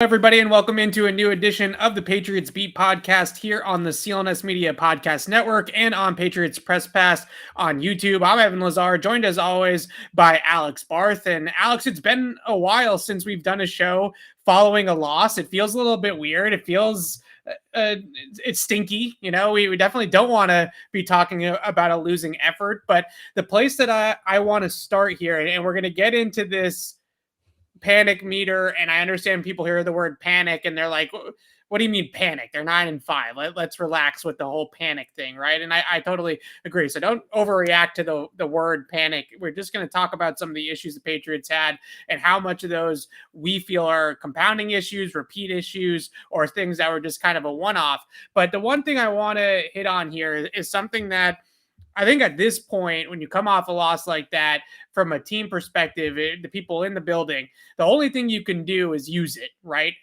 Everybody, and welcome into a new edition of the Patriots Beat podcast here on the CLNS Media Podcast Network and on Patriots Press Pass on YouTube. I'm Evan Lazar, joined as always by Alex Barth. And Alex, it's been a while since we've done a show following a loss. It feels a little bit weird. It feels it's stinky. You know, we definitely don't want to be talking about a losing effort. But the place that I want to start here, and we're going to get into this panic meter, and I understand people hear the word panic and they're like, what do you mean panic? They're 9-5. Let's relax with the whole panic thing, right? And I totally agree. So don't overreact to the word panic. We're just going to talk about some of the issues the Patriots had and how much of those we feel are compounding issues, repeat issues, or things that were just kind of a one-off. But the one thing I want to hit on here is something that I think at this point, when you come off a loss like that, from a team perspective, the people in the building, the only thing you can do is use it, right,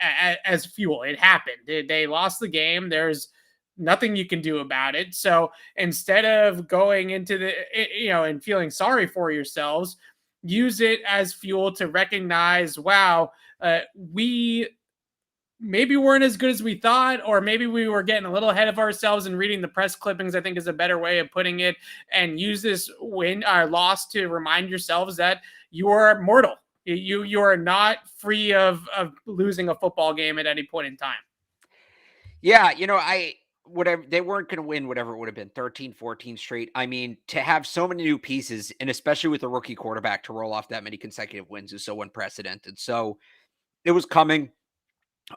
as fuel. It happened. They lost the game. There's nothing you can do about it. So instead of going into and feeling sorry for yourselves, use it as fuel to recognize, wow, we maybe weren't as good as we thought, or maybe we were getting a little ahead of ourselves and reading the press clippings, I think is a better way of putting it, and use this win or loss to remind yourselves that you are mortal. You are not free of losing a football game at any point in time. Yeah, whatever, they weren't going to win whatever it would have been, 13, 14 straight. I mean, to have so many new pieces, and especially with a rookie quarterback, to roll off that many consecutive wins is so unprecedented. So it was coming.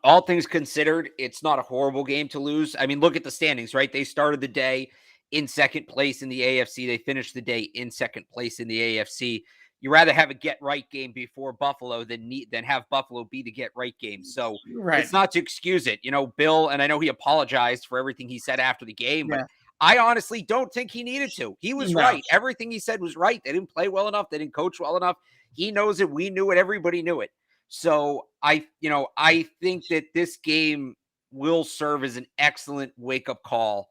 All things considered, it's not a horrible game to lose. I mean, look at the standings, right? They started the day in second place in the AFC. They finished the day in second place in the AFC. You rather have a get-right game before Buffalo than have Buffalo be the get-right game. So Right. It's not to excuse it. Bill, and I know he apologized for everything he said after the game, but I honestly don't think he needed to. He was right. Everything he said was right. They didn't play well enough. They didn't coach well enough. He knows it. We knew it. Everybody knew it. So I think that this game will serve as an excellent wake-up call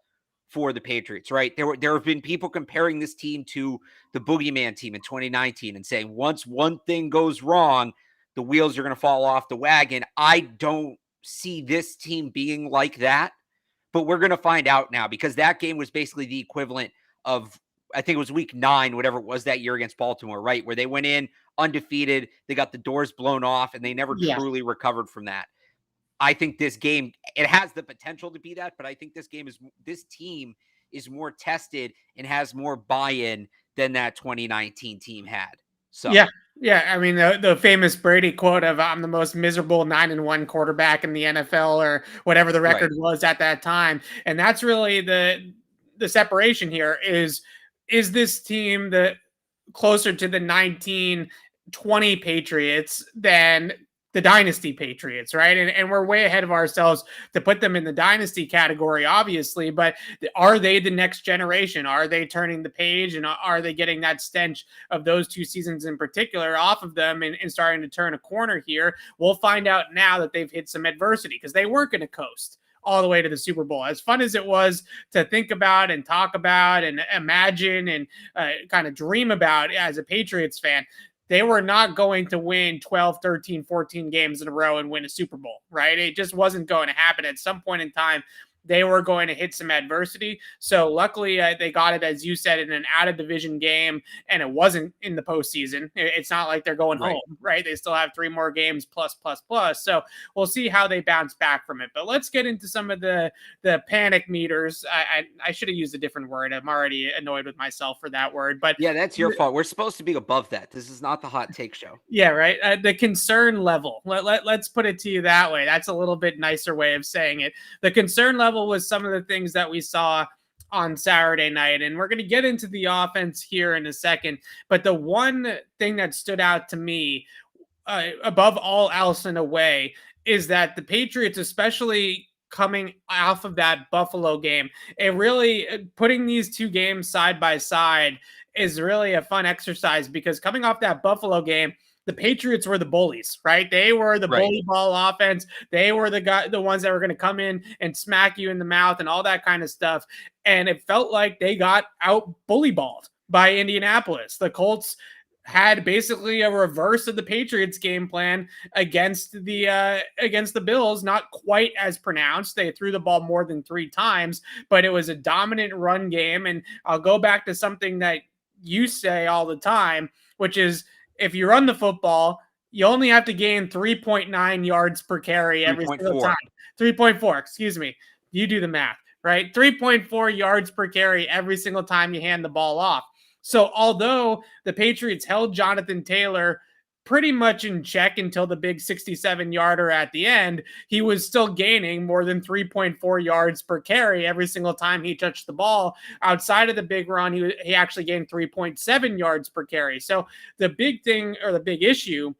for the Patriots, right? There have been people comparing this team to the Boogeyman team in 2019 and saying once one thing goes wrong, the wheels are going to fall off the wagon. I don't see this team being like that, but we're going to find out now, because that game was basically the equivalent of, I think it was week 9, whatever it was that year against Baltimore, right? Where they went in undefeated, they got the doors blown off, and they never truly recovered from that. I think this game, it has the potential to be that, but I think this team is more tested and has more buy-in than that 2019 team had. So yeah. I mean, the famous Brady quote of "I'm the most miserable 9-1 quarterback in the NFL," or whatever the record was at that time, and that's really the separation here. Is this team closer to the 1920 Patriots than the dynasty Patriots, right? And we're way ahead of ourselves to put them in the dynasty category, obviously, but are they the next generation? Are they turning the page, and are they getting that stench of those 2 seasons in particular off of them and starting to turn a corner here? We'll find out now that they've hit some adversity, because they weren't going to coast all the way to the Super Bowl. As fun as it was to think about and talk about and imagine and kind of dream about as a Patriots fan, they were not going to win 12, 13, 14 games in a row and win a Super Bowl, right? It just wasn't going to happen. At some point in time, they were going to hit some adversity. So luckily, they got it, as you said, in an out-of-division game, and it wasn't in the postseason. It's not like they're going home, right? They still have 3 more games plus. So we'll see how they bounce back from it. But let's get into some of the panic meters. I should have used a different word. I'm already annoyed with myself for that word. But yeah, that's your fault. We're supposed to be above that. This is not the hot take show. Yeah, right. The concern level. Let's put it to you that way. That's a little bit nicer way of saying it. The concern level was some of the things that we saw on Saturday night, and we're going to get into the offense here in a second. But the one thing that stood out to me, above all else in a way, is that the Patriots, especially coming off of that Buffalo game, it really, putting these 2 games side by side is really a fun exercise, because coming off that Buffalo game, the Patriots were the bullies, right? They were the bully ball offense. They were the ones that were going to come in and smack you in the mouth and all that kind of stuff. And it felt like they got out bully balled by Indianapolis. The Colts had basically a reverse of the Patriots game plan against the Bills, not quite as pronounced. They threw the ball more than 3 times, but it was a dominant run game. And I'll go back to something that you say all the time, which is if you run the football, you only have to gain 3.9 yards per carry every single time. 3.4, excuse me. You do the math, right? 3.4 yards per carry every single time you hand the ball off. So although the Patriots held Jonathan Taylor pretty much in check until the big 67-yarder at the end, he was still gaining more than 3.4 yards per carry every single time he touched the ball. Outside of the big run, he actually gained 3.7 yards per carry. So the big thing, or the big issue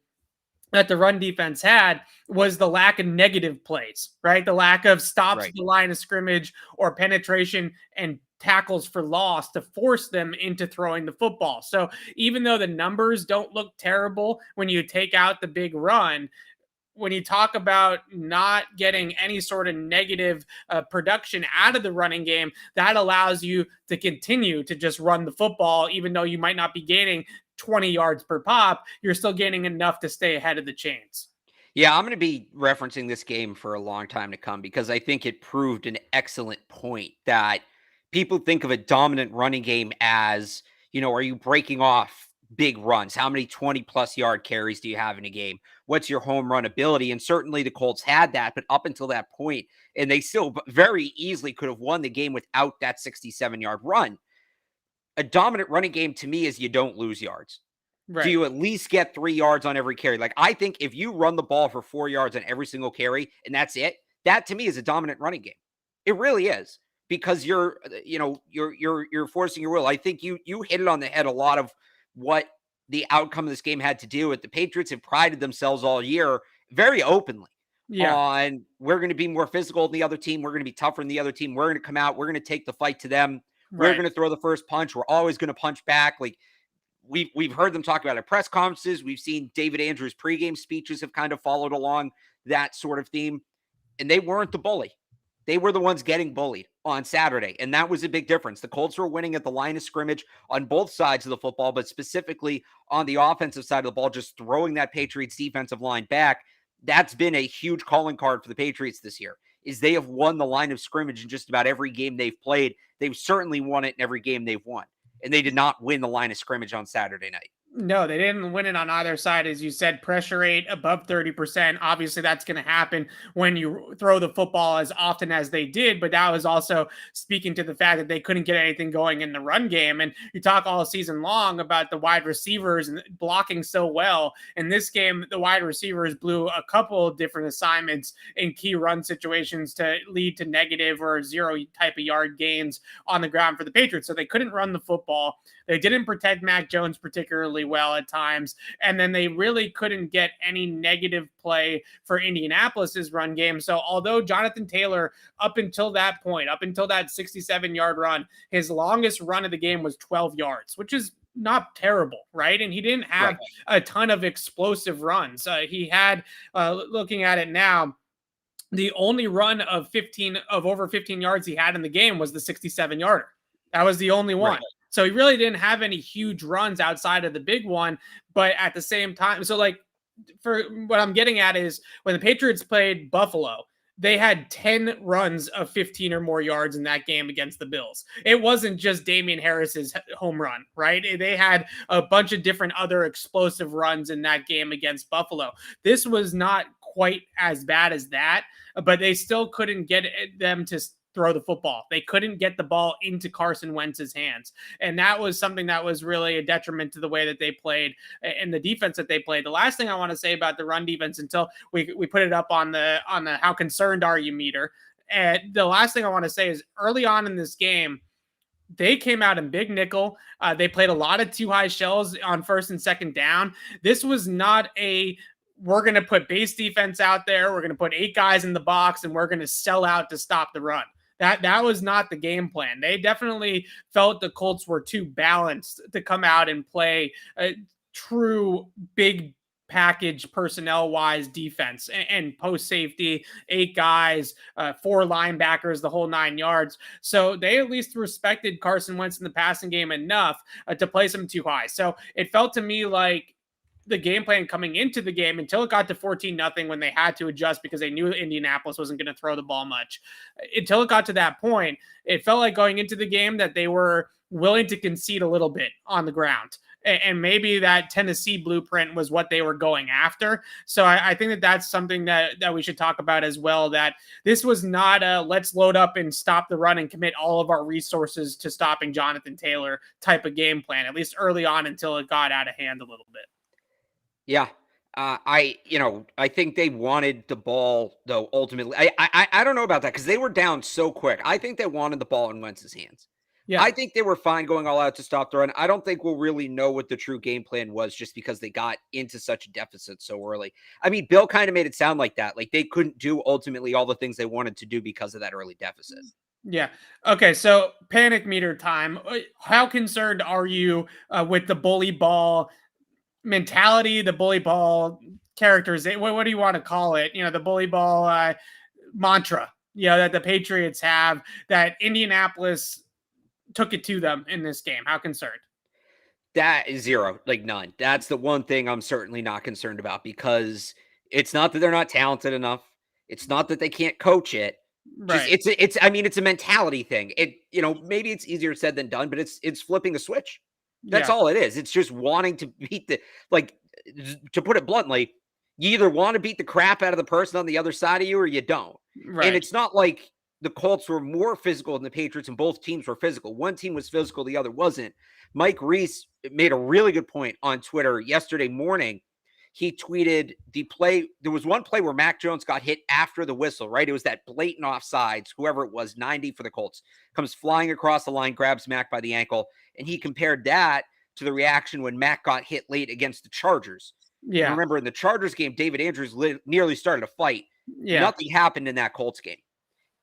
that the run defense had, was the lack of negative plays, right? The lack of stops at the line of scrimmage or penetration and tackles for loss to force them into throwing the football. So even though the numbers don't look terrible when you take out the big run, when you talk about not getting any sort of negative production out of the running game, that allows you to continue to just run the football, even though you might not be gaining 20 yards per pop, you're still gaining enough to stay ahead of the chains. Yeah, I'm going to be referencing this game for a long time to come because I think it proved an excellent point that people think of a dominant running game as, are you breaking off big runs? How many 20+ yard carries do you have in a game? What's your home run ability? And certainly the Colts had that, but up until that point, and they still very easily could have won the game without that 67-yard run. A dominant running game to me is you don't lose yards. Right. Do you at least get 3 yards on every carry? Like, I think if you run the ball for 4 yards on every single carry and that's it, that to me is a dominant running game. It really is, because you're forcing your will. I think you hit it on the head a lot of what the outcome of this game had to do with. The Patriots have prided themselves all year very openly on, we're going to be more physical than the other team. We're going to be tougher than the other team. We're going to come out. We're going to take the fight to them. We're going to throw the first punch. We're always going to punch back. Like, we've heard them talk about it at press conferences. We've seen David Andrews' pregame speeches have kind of followed along that sort of theme. And they weren't the bully. They were the ones getting bullied on Saturday. And that was a big difference. The Colts were winning at the line of scrimmage on both sides of the football, but specifically on the offensive side of the ball, just throwing that Patriots defensive line back. That's been a huge calling card for the Patriots this year, is they have won the line of scrimmage in just about every game they've played. They've certainly won it in every game they've won. And they did not win the line of scrimmage on Saturday night. No, they didn't win it on either side. As you said, pressure rate above 30%. Obviously, that's going to happen when you throw the football as often as they did. But that was also speaking to the fact that they couldn't get anything going in the run game. And you talk all season long about the wide receivers and blocking so well. In this game, the wide receivers blew a couple of different assignments in key run situations to lead to negative or 0 type of yard gains on the ground for the Patriots. So they couldn't run the football. They didn't protect Mac Jones particularly well at times. And then they really couldn't get any negative play for Indianapolis's run game. So although Jonathan Taylor, up until that point, up until that 67-yard run, his longest run of the game was 12 yards, which is not terrible, right? And he didn't have a ton of explosive runs. He had, looking at it now, the only run of over 15 yards he had in the game was the 67-yarder. That was the only one. Right. So he really didn't have any huge runs outside of the big one. But at the same time, so like, for what I'm getting at is when the Patriots played Buffalo, they had 10 runs of 15 or more yards in that game against the Bills. It wasn't just Damian Harris's home run, right? They had a bunch of different other explosive runs in that game against Buffalo. This was not quite as bad as that, but they still couldn't get them to throw the football. They couldn't get the ball into Carson Wentz's hands. And that was something that was really a detriment to the way that they played and the defense that they played. The last thing I want to say about the run defense, until we put it up on the how concerned are you meter. And the last thing I want to say is early on in this game, they came out in big nickel. They played a lot of too high shells on first and second down. This was not we're going to put base defense out there. We're going to put 8 guys in the box and we're going to sell out to stop the run. That was not the game plan. They definitely felt the Colts were too balanced to come out and play a true big package personnel wise defense and post safety, 8 guys, 4 linebackers, the whole 9 yards. So they at least respected Carson Wentz in the passing game enough to place him too high. So it felt to me like the game plan coming into the game until it got to 14-0 when they had to adjust because they knew Indianapolis wasn't going to throw the ball much. Until it got to that point, it felt like going into the game that they were willing to concede a little bit on the ground. And maybe that Tennessee blueprint was what they were going after. So I think that that's something that we should talk about as well, that this was not a let's load up and stop the run and commit all of our resources to stopping Jonathan Taylor type of game plan, at least early on until it got out of hand a little bit. Yeah. I think they wanted the ball, though, ultimately. I don't know about that because they were down so quick. I think they wanted the ball in Wentz's hands. Yeah. I think they were fine going all out to stop the run. I don't think we'll really know what the true game plan was just because they got into such a deficit so early. I mean, Bill kind of made it sound like that. Like they couldn't do ultimately all the things they wanted to do because of that early deficit. Yeah. Okay. So panic meter time. How concerned are you with the bully ball mentality, the bully ball characters? What do you want to call it? The bully ball mantra, that the Patriots have, that Indianapolis took it to them in this game. How concerned? That is zero, like none. That's the one thing I'm certainly not concerned about because it's not that they're not talented enough. It's not that they can't coach it. Right. It's a mentality thing. Maybe it's easier said than done, but it's flipping a switch. That's all it is. It's just wanting to beat to put it bluntly, you either want to beat the crap out of the person on the other side of you or you don't. Right. And it's not like the Colts were more physical than the Patriots and both teams were physical. One team was physical, the other wasn't. Mike Reese made a really good point on Twitter yesterday morning. He tweeted the play. There was one play where Mac Jones got hit after the whistle, right? It was that blatant offsides, whoever it was, 90 for the Colts, comes flying across the line, grabs Mac by the ankle. And he compared that to the reaction when Mac got hit late against the Chargers. Yeah. And remember, in the Chargers game, David Andrews nearly started a fight. Yeah. Nothing happened in that Colts game.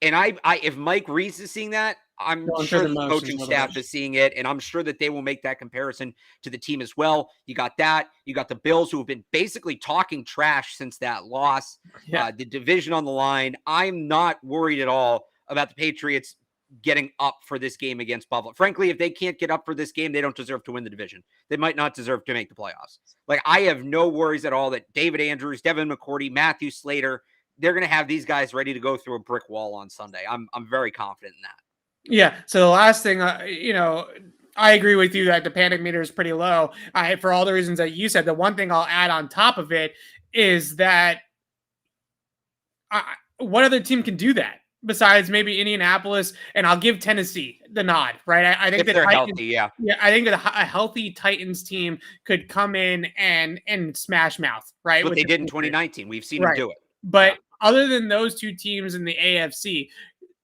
And if Mike Reese is seeing that, I'm sure the coaching staff is seeing it, and I'm sure that they will make that comparison to the team as well. You got that. You got the Bills, who have been basically talking trash since that loss. Yeah. The division on the line. I'm not worried at all about the Patriots getting up for this game against Buffalo. Frankly, if they can't get up for this game, they don't deserve to win the division. They might not deserve to make the playoffs. Like, I have no worries at all that David Andrews, Devin McCourty, Matthew Slater, they're going to have these guys ready to go through a brick wall on Sunday. I'm very confident in that. Yeah. So the last thing, I agree with you that the panic meter is pretty low. For all the reasons that you said, the one thing I'll add on top of it is that what other team can do that besides maybe Indianapolis? And I'll give Tennessee the nod, right? I think if they're healthy, yeah. I think that a healthy Titans team could come in and smash mouth, right? That's what they did in 2019. We've seen them do it. But other than those two teams in the AFC,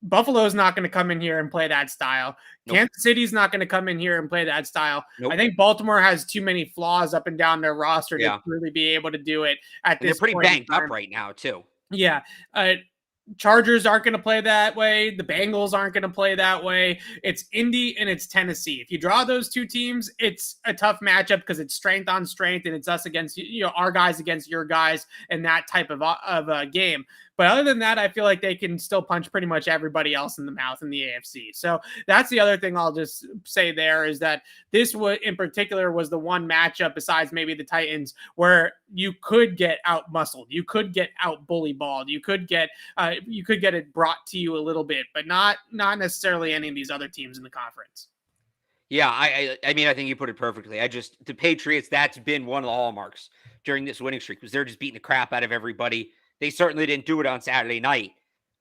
Buffalo's not going to come in here and play that style. Nope. Kansas City's not going to come in here and play that style. Nope. I think Baltimore has too many flaws up and down their roster to really be able to do it at this point. They're pretty banged up right now, too. Yeah. Chargers aren't going to play that way. The Bengals aren't going to play that way. It's Indy and it's Tennessee. If you draw those two teams, it's a tough matchup because it's strength on strength and it's us against our guys against your guys and that type of a game. But other than that, I feel like they can still punch pretty much everybody else in the mouth in the AFC. So that's the other thing I'll just say there is that this in particular was the one matchup besides maybe the Titans where you could get out muscled, you could get out bully balled, you could get it brought to you a little bit, but not necessarily any of these other teams in the conference. Yeah, I mean, I think you put it perfectly. The Patriots, that's been one of the hallmarks during this winning streak because they're just beating the crap out of everybody. They certainly didn't do it on Saturday night,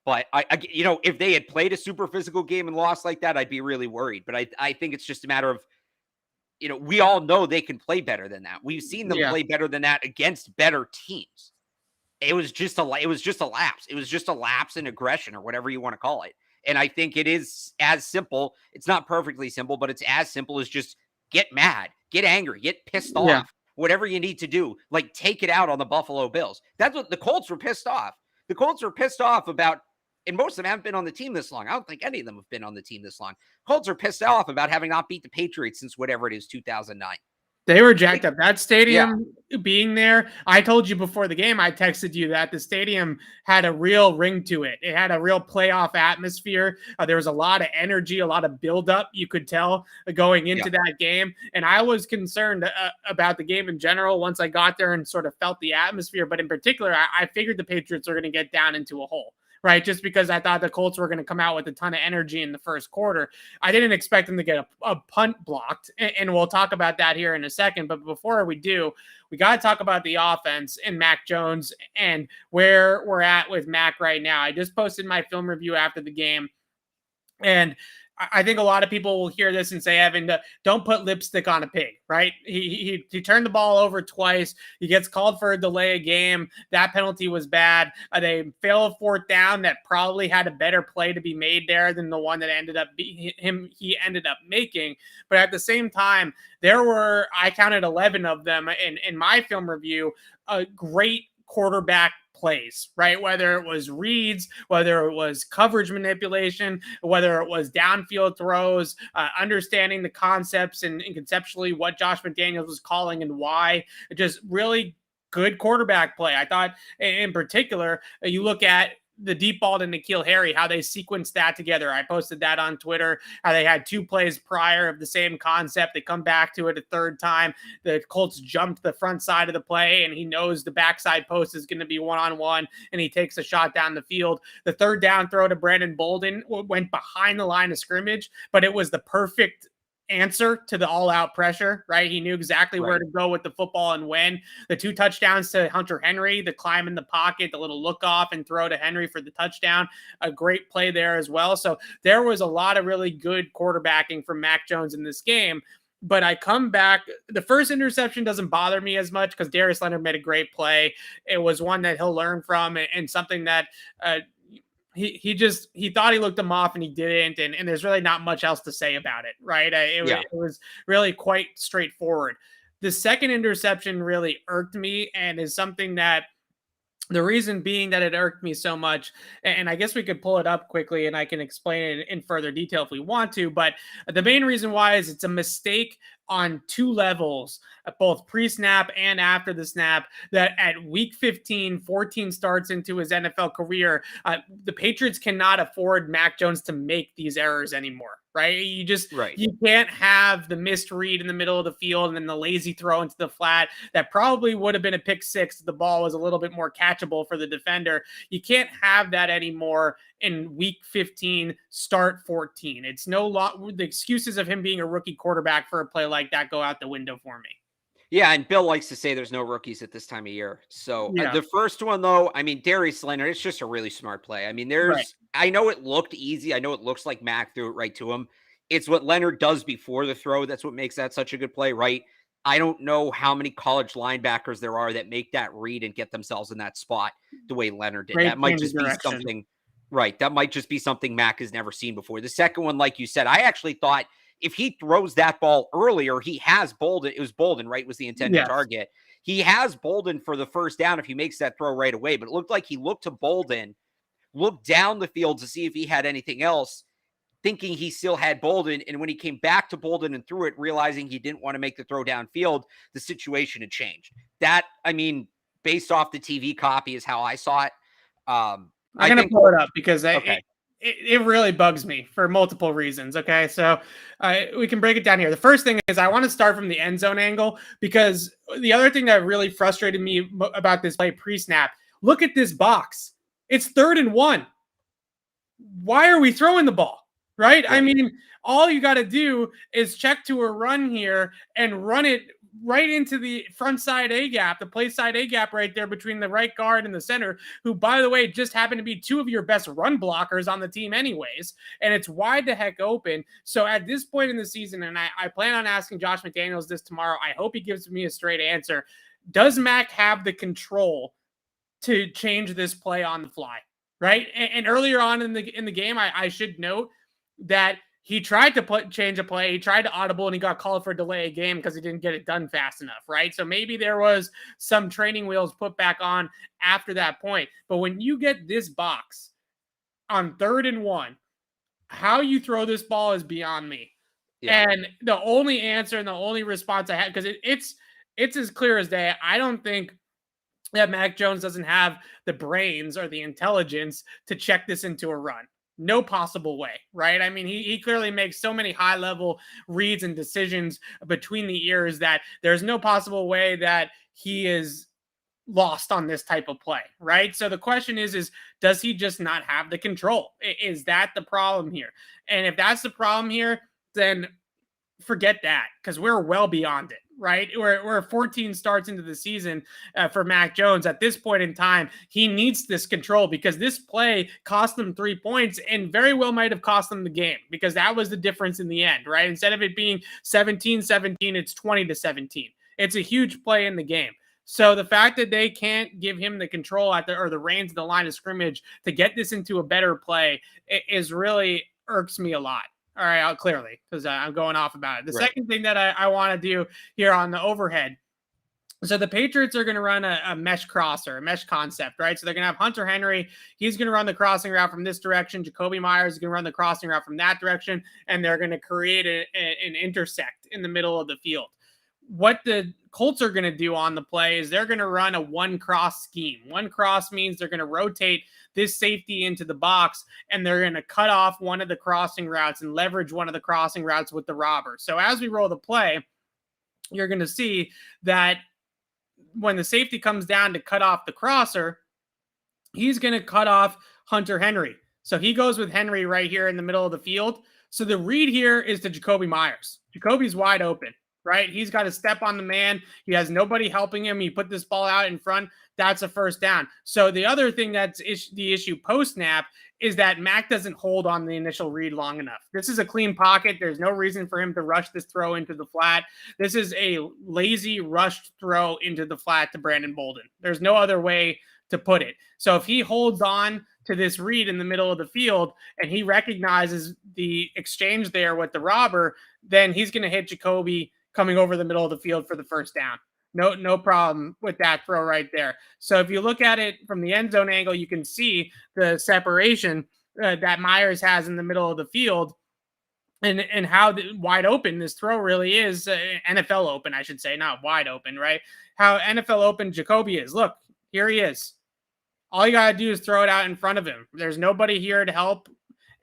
but if they had played a super physical game and lost like that, I'd be really worried. But I think it's just a matter of, we all know they can play better than that. We've seen them play better than that against better teams. It was just a lapse. It was just a lapse in aggression or whatever you want to call it. And I think it is as simple. It's not perfectly simple, but it's as simple as just get mad, get angry, get pissed off. Whatever you need to do, like take it out on the Buffalo Bills. That's what the Colts were pissed off. The Colts were pissed off about, and most of them haven't been on the team this long. I don't think any of them have been on the team this long. Colts are pissed off about having not beat the Patriots since whatever it is, 2009. They were jacked up. That stadium being there, I told you before the game, I texted you that the stadium had a real ring to it. It had a real playoff atmosphere. There was a lot of energy, a lot of buildup, you could tell, going into that game. And I was concerned about the game in general once I got there and sort of felt the atmosphere. But in particular, I figured the Patriots were going to get down into a hole. Right, just because I thought the Colts were going to come out with a ton of energy in the first quarter. I didn't expect them to get a punt blocked, and we'll talk about that here in a second. But before we do, we got to talk about the offense and Mac Jones and where we're at with Mac right now. I just posted my film review after the game, and I think a lot of people will hear this and say, Evan, don't put lipstick on a pig, right? He turned the ball over twice. He gets called for a delay of game. That penalty was bad. They fail a fourth down that probably had a better play to be made there than the one that he ended up making. But at the same time, there were, I counted 11 of them in my film review, a great quarterback plays, right? Whether it was reads, whether it was coverage manipulation, whether it was downfield throws, understanding the concepts and conceptually what Josh McDaniels was calling and why. Just really good quarterback play. I thought in particular, you look at the deep ball to N'Keal Harry, how they sequenced that together. I posted that on Twitter, how they had 2 plays prior of the same concept. They come back to it a third time. The Colts jumped the front side of the play, and he knows the backside post is going to be one-on-one, and he takes a shot down the field. The third down throw to Brandon Bolden went behind the line of scrimmage, but it was the perfect answer to the all-out pressure, right? He knew exactly where to go with the football and when. The 2 touchdowns to Hunter Henry, the climb in the pocket, the little look off and throw to Henry for the touchdown, a great play there as well. So there was a lot of really good quarterbacking from Mac Jones in this game. But I come back, the first interception doesn't bother me as much because Darius Leonard made a great play. It was one that he'll learn from and something that he thought he looked him off and he didn't. And there's really not much else to say about it. Right. It was really quite straightforward. The second interception really irked me and is something that the reason being that it irked me so much, and I guess we could pull it up quickly and I can explain it in further detail if we want to, but the main reason why is it's a mistake on 2 levels, both pre-snap and after the snap, that at week 15, 14 starts into his NFL career, the Patriots cannot afford Mac Jones to make these errors anymore. Right. You can't have the missed read in the middle of the field and then the lazy throw into the flat that probably would have been a pick 6 if the ball was a little bit more catchable for the defender. You can't have that anymore in week 15, start 14. It's no lot. The excuses of him being a rookie quarterback for a play like that go out the window for me. Yeah, and Bill likes to say there's no rookies at this time of year. So the first one, though, I mean, Darius Leonard, it's just a really smart play. I mean, I know it looked easy. I know it looks like Mac threw it right to him. It's what Leonard does before the throw. That's what makes that such a good play, right? I don't know how many college linebackers there are that make that read and get themselves in that spot the way Leonard did. That might just be something, right? That might just be something Mac has never seen before. The second one, like you said, I actually thought if he throws that ball earlier, he has Bolden. It was Bolden, right? Was the intended target. He has Bolden for the first down if he makes that throw right away. But it looked like he looked to Bolden, looked down the field to see if he had anything else, thinking he still had Bolden. And when he came back to Bolden and threw it, realizing he didn't want to make the throw downfield, the situation had changed. That, I mean, based off the TV copy is how I saw it. I'm going to pull it up because it really bugs me for multiple reasons. Okay. So we can break it down here. The first thing is I want to start from the end zone angle because the other thing that really frustrated me about this play pre-snap, look at this box. It's 3rd and 1. Why are we throwing the ball? Right. I mean, all you got to do is check to a run here and run it right into the front side A gap, the play side A gap right there between the right guard and the center, who, by the way, just happen to be 2 of your best run blockers on the team anyways. And it's wide the heck open. So at this point in the season, and I plan on asking Josh McDaniels this tomorrow, I hope he gives me a straight answer. Does Mac have the control to change this play on the fly? Right. And earlier on in the game, I should note that he tried to change a play. He tried to audible and he got called for a delay of game because he didn't get it done fast enough, right? So maybe there was some training wheels put back on after that point. But when you get this box on 3rd and 1, how you throw this ball is beyond me. Yeah. And the only answer and the only response I had, because it's as clear as day. I don't think that Mac Jones doesn't have the brains or the intelligence to check this into a run. No possible way, right? I mean, he clearly makes so many high level reads and decisions between the ears that there's no possible way that he is lost on this type of play, right? So the question is does he just not have the control? Is that the problem here? And if that's the problem here, then forget that, because we're well beyond it, right? We're 14 starts into the season for Mac Jones. At this point in time, he needs this control, because this play cost them 3 points and very well might have cost them the game, because that was the difference in the end, right? Instead of it being 17-17, it's 20-17. It's a huge play in the game. So the fact that they can't give him the control or the reins of the line of scrimmage to get this into a better play is really irks me a lot. All right, clearly, because I'm going off about it. The second thing that I want to do here on the overhead. So the Patriots are going to run a mesh crosser, a mesh concept, right? So they're going to have Hunter Henry. He's going to run the crossing route from this direction. Jacoby Myers is going to run the crossing route from that direction. And they're going to create an intersect in the middle of the field. What the Colts are going to do on the play is they're going to run a one cross scheme. One cross means they're going to rotate this safety into the box, and they're going to cut off one of the crossing routes and leverage one of the crossing routes with the robber. So as we roll the play, you're going to see that when the safety comes down to cut off the crosser, he's going to cut off Hunter Henry. So he goes with Henry right here in the middle of the field. So the read here is to Jacoby Myers. Jacoby's wide open, right? He's got to step on the man. He has nobody helping him. He put this ball out in front. That's a first down. So the other thing that's the issue post-snap is that Mac doesn't hold on the initial read long enough. This is a clean pocket. There's no reason for him to rush this throw into the flat. This is a lazy rushed throw into the flat to Brandon Bolden. There's no other way to put it. So if he holds on to this read in the middle of the field and he recognizes the exchange there with the robber, then he's going to hit Jacoby coming over the middle of the field for the first down. No problem with that throw right there. So if you look at it from the end zone angle, you can see the separation that Myers has in the middle of the field, and how wide open this throw really is. NFL open, I should say, not wide open, right? How NFL open Jacoby is. Look, here he is. All you got to do is throw it out in front of him. There's nobody here to help,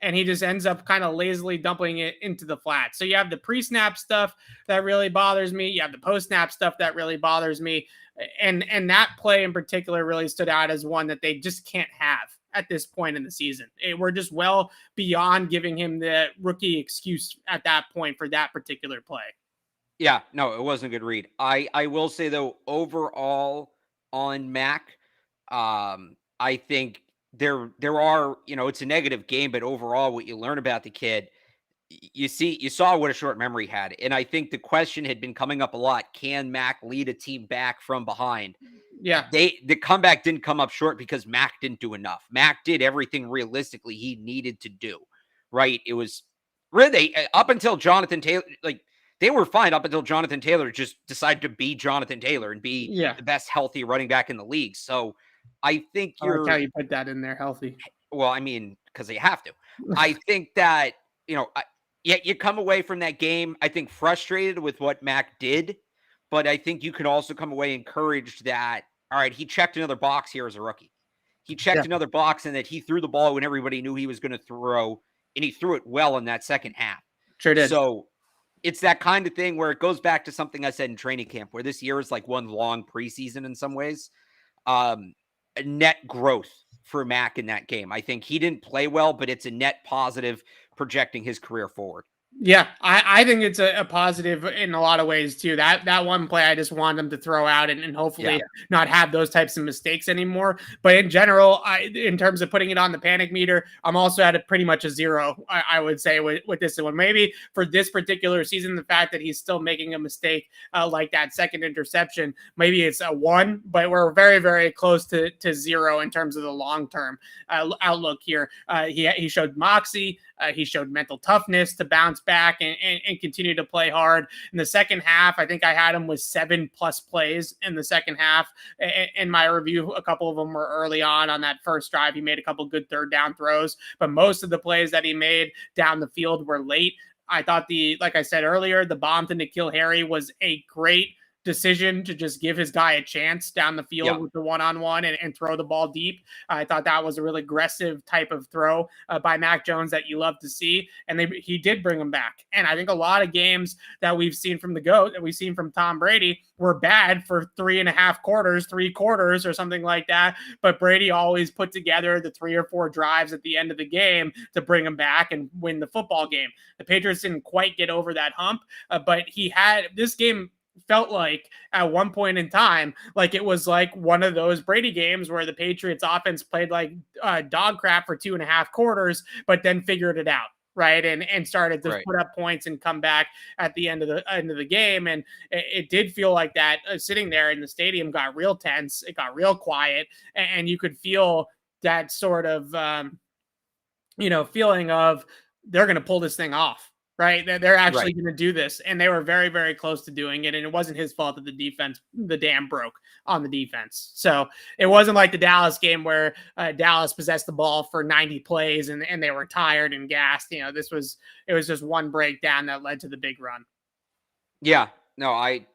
and he just ends up kind of lazily dumping it into the flat. So you have the pre-snap stuff that really bothers me. You have the post-snap stuff that really bothers me. And that play in particular really stood out as one that they just can't have at this point in the season. We're just well beyond giving him the rookie excuse at that point for that particular play. Yeah, no, it wasn't a good read. I will say, though, overall on Mac, I think there are, it's a negative game, but overall what you learn about the kid, you saw what a short memory he had. And I think the question had been coming up a lot. Can Mac lead a team back from behind? Yeah. The comeback didn't come up short because Mac didn't do enough. Mac did everything realistically he needed to do, right? It was really up until Jonathan Taylor, they were fine up until Jonathan Taylor just decided to be Jonathan Taylor and be the best healthy running back in the league. So I think I like how you put that in there, healthy. Well, I mean, because they have to. I think that, you come away from that game, I think, frustrated with what Mac did, but I think you can also come away encouraged that, all right, he checked another box here as a rookie. He checked another box, and that he threw the ball when everybody knew he was going to throw, and he threw it well in that second half. Sure did. So it's that kind of thing where it goes back to something I said in training camp, where this year is like one long preseason in some ways. A net growth for Mac in that game. I think he didn't play well, but it's a net positive projecting his career forward. Yeah, I think it's a positive in a lot of ways too. That one play I just want them to throw out and hopefully not have those types of mistakes anymore. But in general, in terms of putting it on the panic meter, I'm also at pretty much a 0, I would say, with this one. Maybe for this particular season, the fact that he's still making a mistake like that second interception, maybe it's a 1, but we're very, very close to 0 in terms of the long-term outlook here. He showed moxie. He showed mental toughness to bounce back and continue to play hard. In the second half, I think I had him with 7+ plays in the second half. In my review, a couple of them were early on that first drive. He made a couple good third down throws, but most of the plays that he made down the field were late. I thought like I said earlier, the bomb to N'Keal Harry was a great decision to just give his guy a chance down the field with the one-on-one and throw the ball deep. I thought that was a really aggressive type of throw by Mac Jones that you love to see. And he did bring him back. And I think a lot of games that we've seen from the GOAT, that we've seen from Tom Brady, were bad for 3.5 quarters, 3 quarters or something like that. But Brady always put together the 3 or 4 drives at the end of the game to bring him back and win the football game. The Patriots didn't quite get over that hump, but this game felt like at one point in time, like it was like one of those Brady games where the Patriots offense played like dog crap for 2.5 quarters, but then figured it out. Right. And started to put up points and come back at the end of the game. And it did feel like that sitting there in the stadium got real tense. It got real quiet. And you could feel that sort of, feeling of they're going to pull this thing off. Right. They're actually going to do this. And they were very, very close to doing it. And it wasn't his fault that the dam broke on the defense. So it wasn't like the Dallas game where Dallas possessed the ball for 90 plays and they were tired and gassed. It was just one breakdown that led to the big run. Yeah, no, I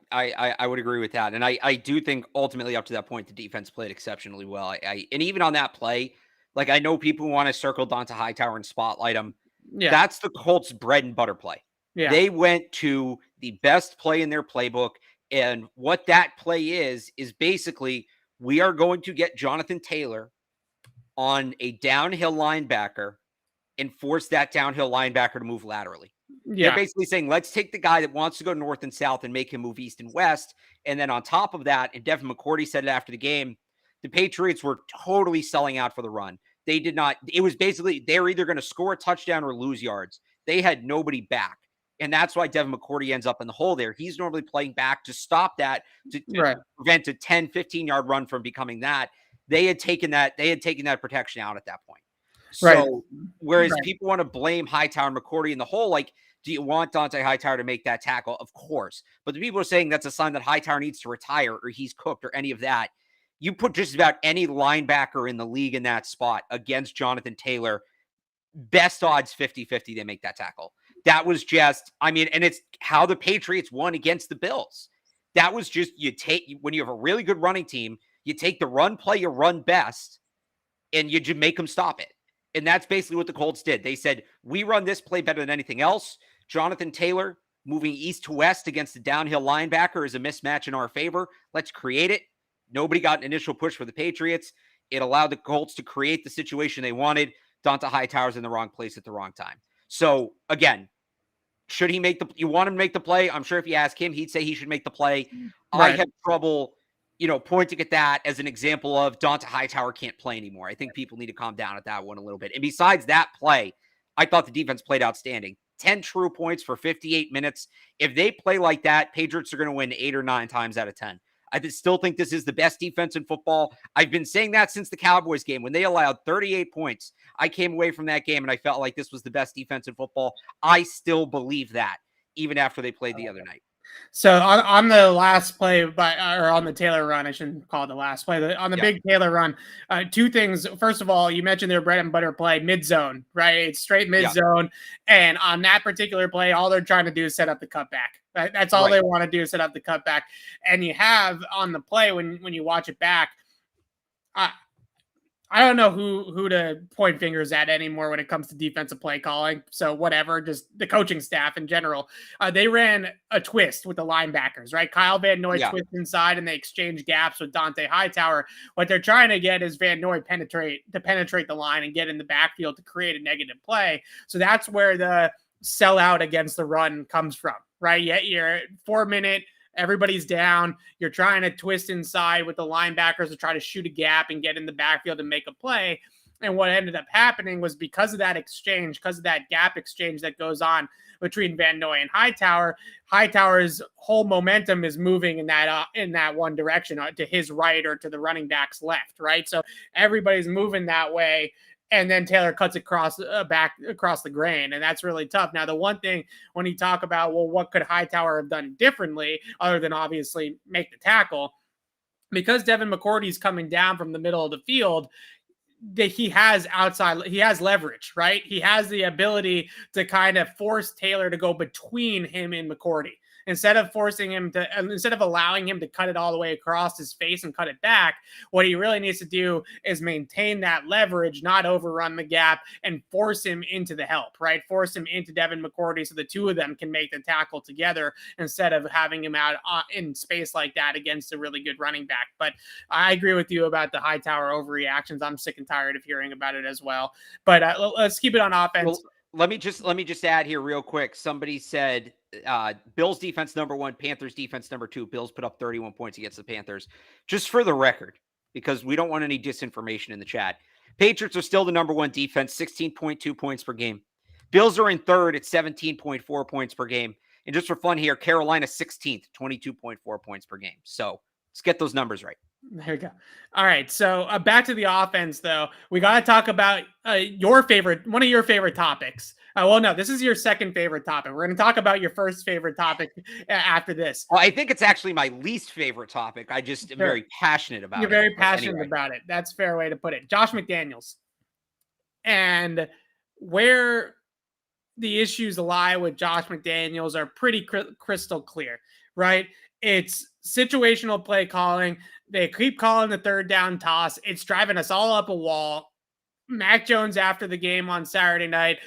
would agree with that. And I do think ultimately up to that point, the defense played exceptionally well. And even on that play, like I know people want to circle Dont'a Hightower and spotlight him. Yeah. That's the Colts' bread and butter play. Yeah. They went to the best play in their playbook. And what that play is basically we are going to get Jonathan Taylor on a downhill linebacker and force that downhill linebacker to move laterally. Yeah. They're basically saying, let's take the guy that wants to go north and south and make him move east and west. And then on top of that, and Devin McCourty said it after the game, the Patriots were totally selling out for the run. They did not. It was basically they're either going to score a touchdown or lose yards. They had nobody back. And that's why Devin McCourty ends up in the hole there. He's normally playing back to stop that, to prevent a 10, 15-yard run from becoming that. They had taken that protection out at that point. So whereas people want to blame Hightower and McCourty in the hole, like, do you want Dont'a Hightower to make that tackle? Of course. But the people are saying that's a sign that Hightower needs to retire or he's cooked or any of that. You put just about any linebacker in the league in that spot against Jonathan Taylor, best odds 50-50 they make that tackle. That was just, and it's how the Patriots won against the Bills. That was just, when you have a really good running team, you take the run play you run best, and you just make them stop it. And that's basically what the Colts did. They said, we run this play better than anything else. Jonathan Taylor moving east to west against the downhill linebacker is a mismatch in our favor. Let's create it. Nobody got an initial push for the Patriots. It allowed the Colts to create the situation they wanted. Dont'a Hightower's in the wrong place at the wrong time. So, again, should he you want him to make the play? I'm sure if you ask him, he'd say he should make the play. I have trouble, pointing at that as an example of Dont'a Hightower can't play anymore. I think people need to calm down at that one a little bit. And besides that play, I thought the defense played outstanding. 10 true points for 58 minutes. If they play like that, Patriots are going to win 8 or 9 times out of 10. I still think this is the best defense in football. I've been saying that since the Cowboys game. When they allowed 38 points, I came away from that game and I felt like this was the best defense in football. I still believe that, even after they played the other night. So on the last play, or on the Taylor run, I shouldn't call it the last play, on the big Taylor run, 2 things. First of all, you mentioned their bread and butter play, mid-zone, right? It's straight mid-zone. And on that particular play, all they're trying to do is set up the cutback. That's all they want to do is set up the cutback. And you have on the play, when you watch it back, I don't know who to point fingers at anymore when it comes to defensive play calling. So whatever, just the coaching staff in general. They ran a twist with the linebackers, right? Kyle Van Noy twist inside, and they exchange gaps with Dont'a Hightower. What they're trying to get is Van Noy penetrate the line and get in the backfield to create a negative play. So that's where the sellout against the run comes from, right? Yet you're 4-minute. Everybody's down. You're trying to twist inside with the linebackers to try to shoot a gap and get in the backfield and make a play. And what ended up happening was because of that exchange, because of that gap exchange that goes on between Van Noy and Hightower, Hightower's whole momentum is moving in that one direction, to his right or to the running back's left, right? So everybody's moving that way. And then Taylor cuts across the grain, and that's really tough. Now, the one thing when you talk about, well, what could Hightower have done differently other than obviously make the tackle? Because Devin McCourty's coming down from the middle of the field, that he has leverage, right? He has the ability to kind of force Taylor to go between him and McCourty. Instead of allowing him to cut it all the way across his face and cut it back, what he really needs to do is maintain that leverage, not overrun the gap, and force him into the help, right? Force him into Devin McCourty so the two of them can make the tackle together instead of having him out in space like that against a really good running back. But I agree with you about the Hightower overreactions. I'm sick and tired of hearing about it as well. But let's keep it on offense. Well, let me just add here real quick. Somebody said Bills defense number 1, Panthers defense number 2. Bills put up 31 points against the Panthers. Just for the record, because we don't want any disinformation in the chat. Patriots are still the number 1 defense, 16.2 points per game. Bills are in third at 17.4 points per game. And just for fun here, Carolina 16th, 22.4 points per game. So let's get those numbers right. There you go. All right. So back to the offense, though. We got to talk about one of your favorite topics. Well, no, this is your second favorite topic. We're going to talk about your first favorite topic after this. Well, I think it's actually my least favorite topic. I just am very passionate about it. You're very passionate about it. That's a fair way to put it. Josh McDaniels. And where the issues lie with Josh McDaniels are pretty crystal clear, right? It's situational play calling. They keep calling the third down toss. It's driving us all up a wall. Mac Jones, after the game on Saturday night,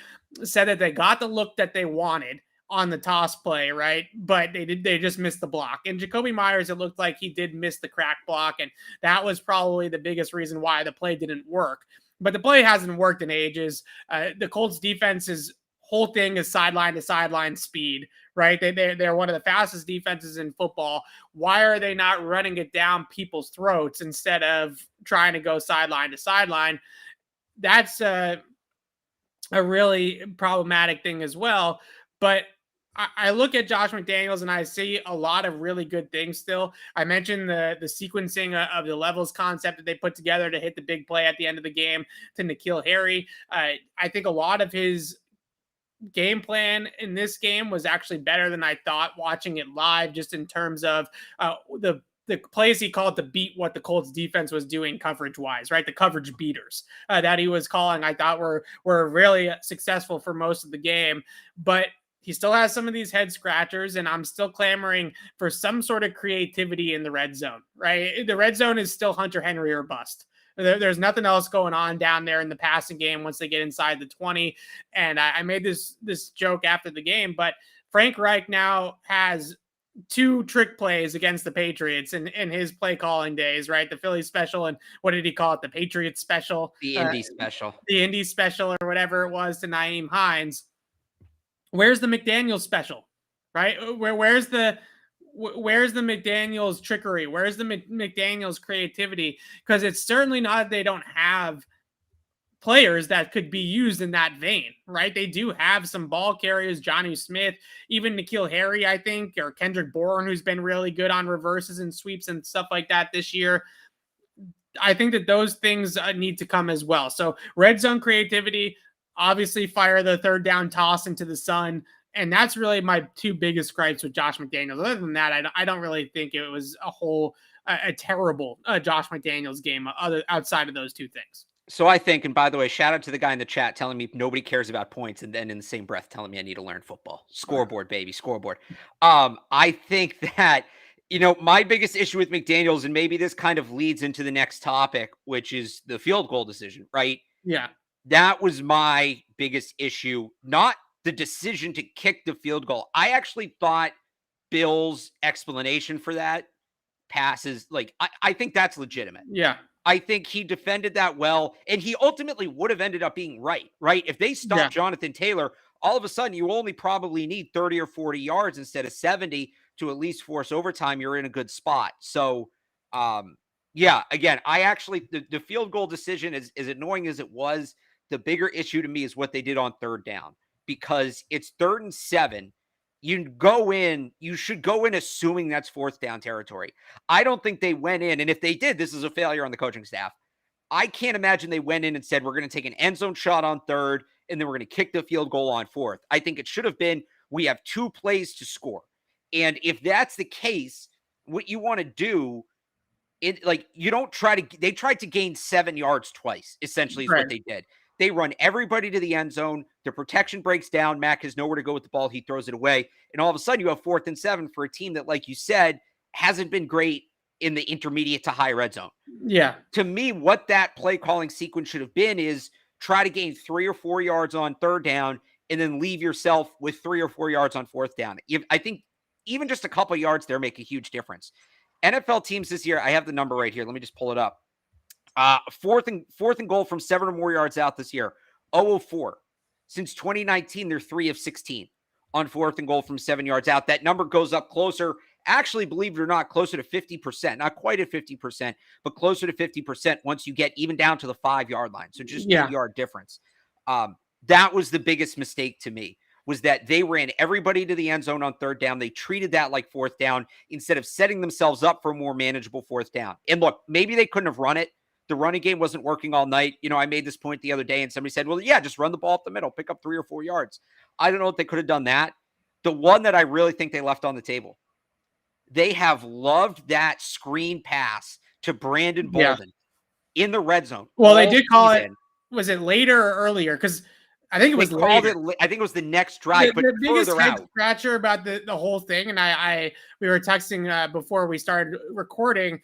said that they got the look that they wanted on the toss play, right? But they just missed the block. And Jacoby Myers, it looked like he did miss the crack block, and that was probably the biggest reason why the play didn't work. But the play hasn't worked in ages. The Colts defense's whole thing is sideline to sideline speed, right? They're one of the fastest defenses in football. Why are they not running it down people's throats instead of trying to go sideline to sideline? That's a really problematic thing as well. But I look at Josh McDaniels and I see a lot of really good things still. I mentioned the sequencing of the levels concept that they put together to hit the big play at the end of the game to N'Keal Harry. I think a lot of his game plan in this game was actually better than I thought watching it live, just in terms of the plays he called to beat what the Colts defense was doing coverage wise, right? The coverage beaters that he was calling, I thought were really successful for most of the game, but he still has some of these head scratchers, and I'm still clamoring for some sort of creativity in the red zone, right? The red zone is still Hunter Henry or bust. There's nothing else going on down there in the passing game once they get inside the 20. And I made this joke after the game, but Frank Reich now has 2 trick plays against the Patriots in his play calling days, right? The Philly special, and what did he call it? The Patriots special. The Indy special. The Indy special, or whatever it was, to Nyheim Hines. Where's the McDaniels special, right? Where's the McDaniels trickery? Where's the McDaniels creativity? Because it's certainly not that they don't have players that could be used in that vein, right? They do have some ball carriers, Jonnu Smith, even N'Keal Harry, I think, or Kendrick Bourne, who's been really good on reverses and sweeps and stuff like that this year. I think that those things need to come as well. So red zone creativity, obviously fire the third down toss into the sun. And that's really my 2 biggest gripes with Josh McDaniels. Other than that, I don't really think it was a terrible Josh McDaniels game outside of those 2 things. So I think, and by the way, shout out to the guy in the chat telling me nobody cares about points, and then in the same breath telling me I need to learn football. Scoreboard, baby, scoreboard. I think that, my biggest issue with McDaniels, and maybe this kind of leads into the next topic, which is the field goal decision, right? Yeah. That was my biggest issue, not the decision to kick the field goal. I actually thought Bill's explanation for that passes, I think that's legitimate. Yeah. I think he defended that well, and he ultimately would have ended up being right? If they stop Jonathan Taylor, all of a sudden you only probably need 30 or 40 yards instead of 70 to at least force overtime. You're in a good spot. So, again, I actually, the field goal decision, as annoying as it was, the bigger issue to me is what they did on third down, because it's 3rd and 7. You should go in assuming that's 4th down territory. I don't think they went in. And if they did, this is a failure on the coaching staff. I can't imagine they went in and said, we're going to take an end zone shot on 3rd, and then we're going to kick the field goal on 4th. I think it should have been, we have 2 plays to score. And if that's the case, what you want to do you don't try to, they tried to gain 7 yards twice, essentially is what they did. They run everybody to the end zone. The protection breaks down. Mac has nowhere to go with the ball. He throws it away. And all of a sudden you have 4th and 7 for a team that, like you said, hasn't been great in the intermediate to high red zone. Yeah. To me, what that play calling sequence should have been is try to gain 3 or 4 yards on 3rd down and then leave yourself with 3 or 4 yards on 4th down. I think even just a couple yards there make a huge difference. NFL teams this year, I have the number right here. Let me just pull it up. Fourth and goal from 7 or more yards out this year, 0 of 4. Since 2019, they're 3 of 16 on 4th and goal from 7 yards out. That number goes up closer, actually, believe it or not, closer to 50%. Not quite at 50%, but closer to 50% once you get even down to the 5-yard line. So just 2-yard difference. That was the biggest mistake to me, was that they ran everybody to the end zone on 3rd down. They treated that like 4th down instead of setting themselves up for a more manageable 4th down. And look, maybe they couldn't have run it. The running game wasn't working all night. I made this point the other day and somebody said, well, yeah, just run the ball up the middle, pick up 3 or 4 yards. I don't know if they could have done that. The one that I really think they left on the table, they have loved that screen pass to Brandon Bolden in the red zone. Well, they did call it, was it later or earlier? Because I think it was later. I think it was the next drive, but the biggest further head out. Scratcher about the whole thing, and we were texting before we started recording.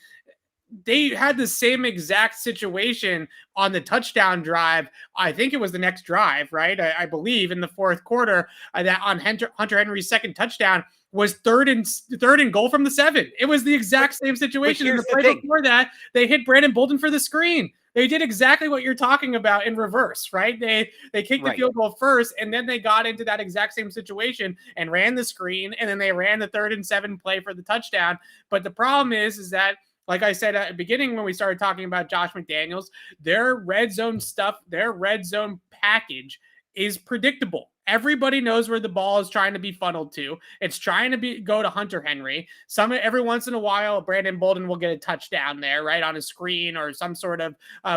They had the same exact situation on the touchdown drive. I think it was the next drive, right? I believe in the 4th quarter, that on Hunter Henry's second touchdown was third and goal from the 7. It was the exact same situation. In the play before that, they hit Brandon Bolden for the screen. They did exactly what you're talking about in reverse, right? They kicked the field goal first, and then they got into that exact same situation and ran the screen, and then they ran the 3rd and 7 play for the touchdown. But the problem is that, like I said at the beginning when we started talking about Josh McDaniels, their red zone stuff, their red zone package is predictable. Everybody knows where the ball is trying to be funneled to. It's trying to go to Hunter Henry. Every once in a while, Brandon Bolden will get a touchdown there, right, on a screen or some sort of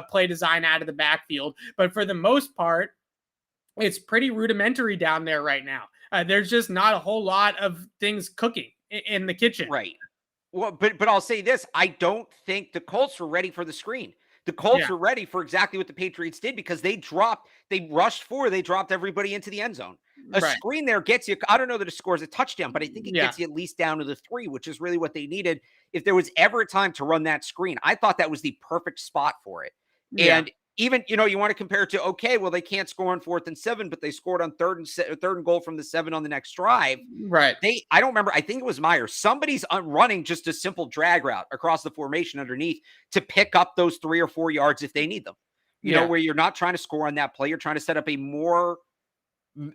play design out of the backfield. But for the most part, it's pretty rudimentary down there right now. There's just not a whole lot of things cooking in the kitchen. Right. Well, but I'll say this. I don't think the Colts were ready for the screen. The Colts were ready for exactly what the Patriots did, because they rushed forward. They dropped everybody into the end zone. A screen there gets you, I don't know that it scores a touchdown, but I think it gets you at least down to the 3, which is really what they needed. If there was ever a time to run that screen, I thought that was the perfect spot for it. And even, you want to compare it to, okay, well, they can't score on 4th and 7, but they scored on 3rd and goal from the 7 on the next drive. Right. I don't remember. I think it was Myers. Somebody's running just a simple drag route across the formation underneath to pick up those 3 or 4 yards if they need them. You know, where you're not trying to score on that play. You're trying to set up a more,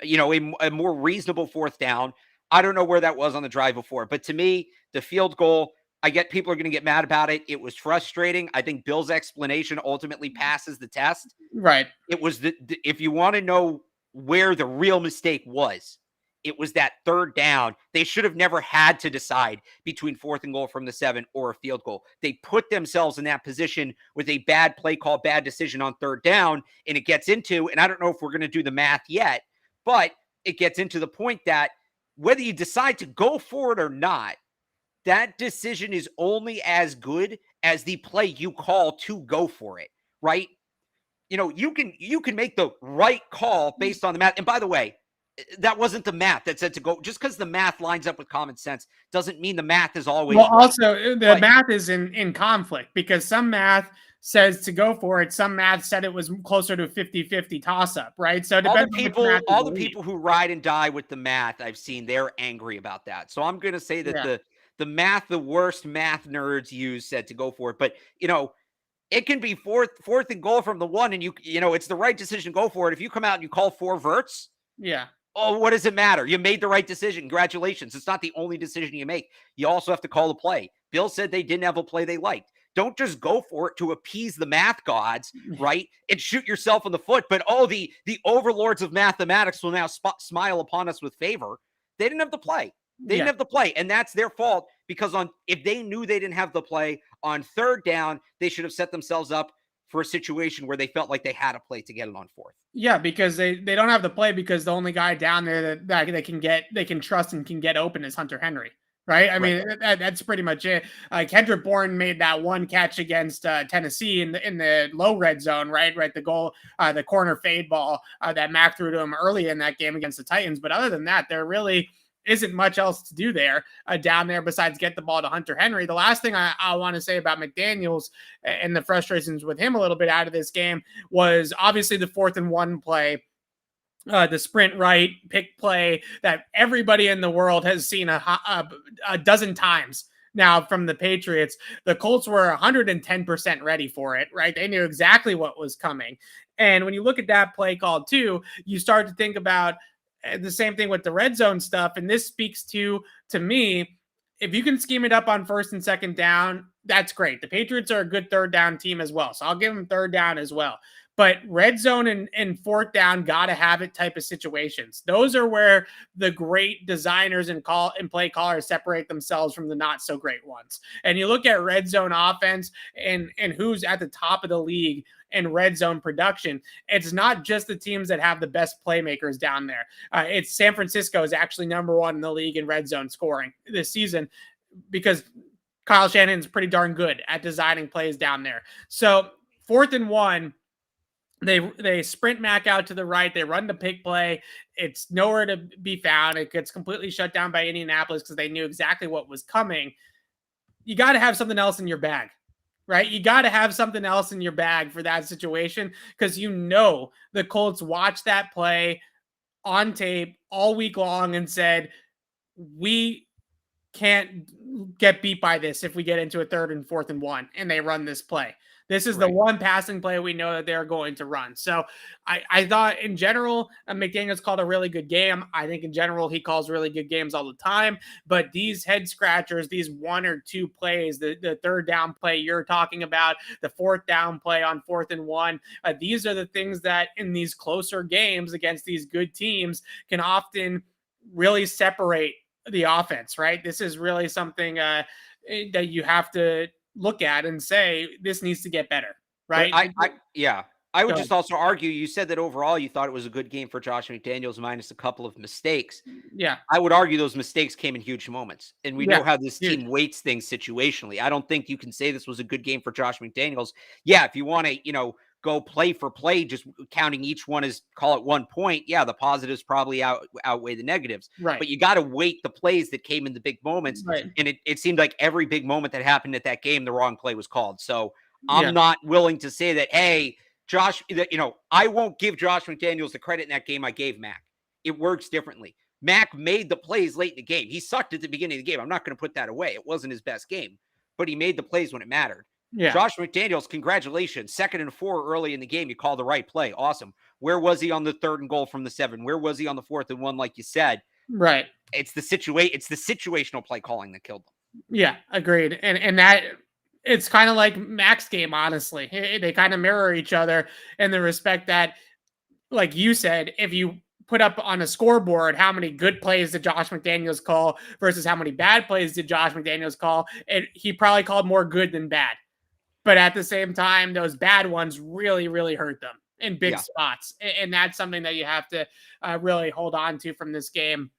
a more reasonable 4th down. I don't know where that was on the drive before, but to me, the field goal, I get people are going to get mad about it. It was frustrating. I think Bill's explanation ultimately passes the test. Right. It was if you want to know where the real mistake was, it was that 3rd down. They should have never had to decide between 4th and goal from the 7 or a field goal. They put themselves in that position with a bad play call, bad decision on 3rd down. And it gets into, and I don't know if we're going to do the math yet, but it gets into the point that whether you decide to go for it or not, that decision is only as good as the play you call to go for it, right? You can make the right call based on the math. And by the way, that wasn't the math that said to go. Just because the math lines up with common sense doesn't mean the math is always right. Also, the but math is in conflict, because some math says to go for it. Some math said it was closer to a 50-50 toss-up, right? So all the people who ride and die with the math I've seen, they're angry about that. So I'm going to say that the math, the worst math nerds use, said to go for it. But, it can be fourth and goal from the 1, and it's the right decision. Go for it. If you come out and you call 4 verts, oh, what does it matter? You made the right decision. Congratulations. It's not the only decision you make. You also have to call a play. Bill said they didn't have a play they liked. Don't just go for it to appease the math gods, right? And shoot yourself in the foot. But, the overlords of mathematics will now smile upon us with favor. They didn't have the play. They didn't have the play, and that's their fault, because if they knew they didn't have the play on 3rd down, they should have set themselves up for a situation where they felt like they had a play to get it on 4th. Yeah, because they don't have the play, because the only guy down there that they can trust and can get open is Hunter Henry, right? I mean, that's pretty much it. Kendrick Bourne made that one catch against Tennessee in the low red zone, right? The goal, the corner fade ball that Mac threw to him early in that game against the Titans. But other than that, there really isn't much else to do there down there besides get the ball to Hunter Henry. The last thing I want to say about McDaniels and the frustrations with him a little bit out of this game was obviously the 4th and 1 play. The sprint right pick play that everybody in the world has seen a dozen times now from the Patriots. The Colts were 110% ready for it, right? They knew exactly what was coming. And when you look at that play call too, you start to think about the same thing with the red zone stuff. And this speaks to me, if you can scheme it up on 1st and 2nd down, that's great. The Patriots are a good 3rd down team as well. So I'll give them 3rd down as well. But red zone and 4th down, gotta have it type of situations. Those are where the great designers and play callers separate themselves from the not so great ones. And you look at red zone offense and who's at the top of the league in red zone production. It's not just the teams that have the best playmakers down there. It's San Francisco is actually number 1 in the league in red zone scoring this season because Kyle Shanahan's pretty darn good at designing plays down there. So 4th and 1. They sprint Mac out to the right. They run the pick play. It's nowhere to be found. It gets completely shut down by Indianapolis because they knew exactly what was coming. You got to have something else in your bag, right? You got to have something else in your bag for that situation because the Colts watched that play on tape all week long and said, we can't get beat by this if we get into a 3rd and 4th and 1 and they run this play. This is the one passing play we know that they're going to run. So I thought in general, McDaniels called a really good game. I think in general, he calls really good games all the time. But these head scratchers, these 1 or 2 plays, the 3rd down play you're talking about, the 4th down play on 4th and 1, these are the things that in these closer games against these good teams can often really separate the offense, right? This is really something that you have to look at and say this needs to get better, right? I would just also argue, you said that overall you thought it was a good game for Josh McDaniels minus a couple of mistakes. Yeah. I would argue those mistakes came in huge moments. And we know how this team weights things situationally. I don't think you can say this was a good game for Josh McDaniels. Yeah, if you want to, go play for play, just counting each one as call it 1 point. Yeah, the positives probably outweigh the negatives. Right. But you got to weight the plays that came in the big moments. Right. And it seemed like every big moment that happened at that game, the wrong play was called. So I'm not willing to say that, hey, Josh, I won't give Josh McDaniels the credit in that game I gave Mac. It works differently. Mac made the plays late in the game. He sucked at the beginning of the game. I'm not going to put that away. It wasn't his best game, but he made the plays when it mattered. Yeah. Josh McDaniels, congratulations. 2nd and 4 early in the game. You called the right play. Awesome. Where was he on the 3rd and goal from the 7? Where was he on the 4th and 1, like you said? Right. It's the situational play calling that killed them. Yeah, agreed. And that it's kind of like Mac's game, honestly. They kind of mirror each other in the respect that, like you said, if you put up on a scoreboard how many good plays did Josh McDaniels call versus how many bad plays did Josh McDaniels call, he probably called more good than bad. But at the same time, those bad ones really, really hurt them in big spots. And that's something that you have to really hold on to from this game.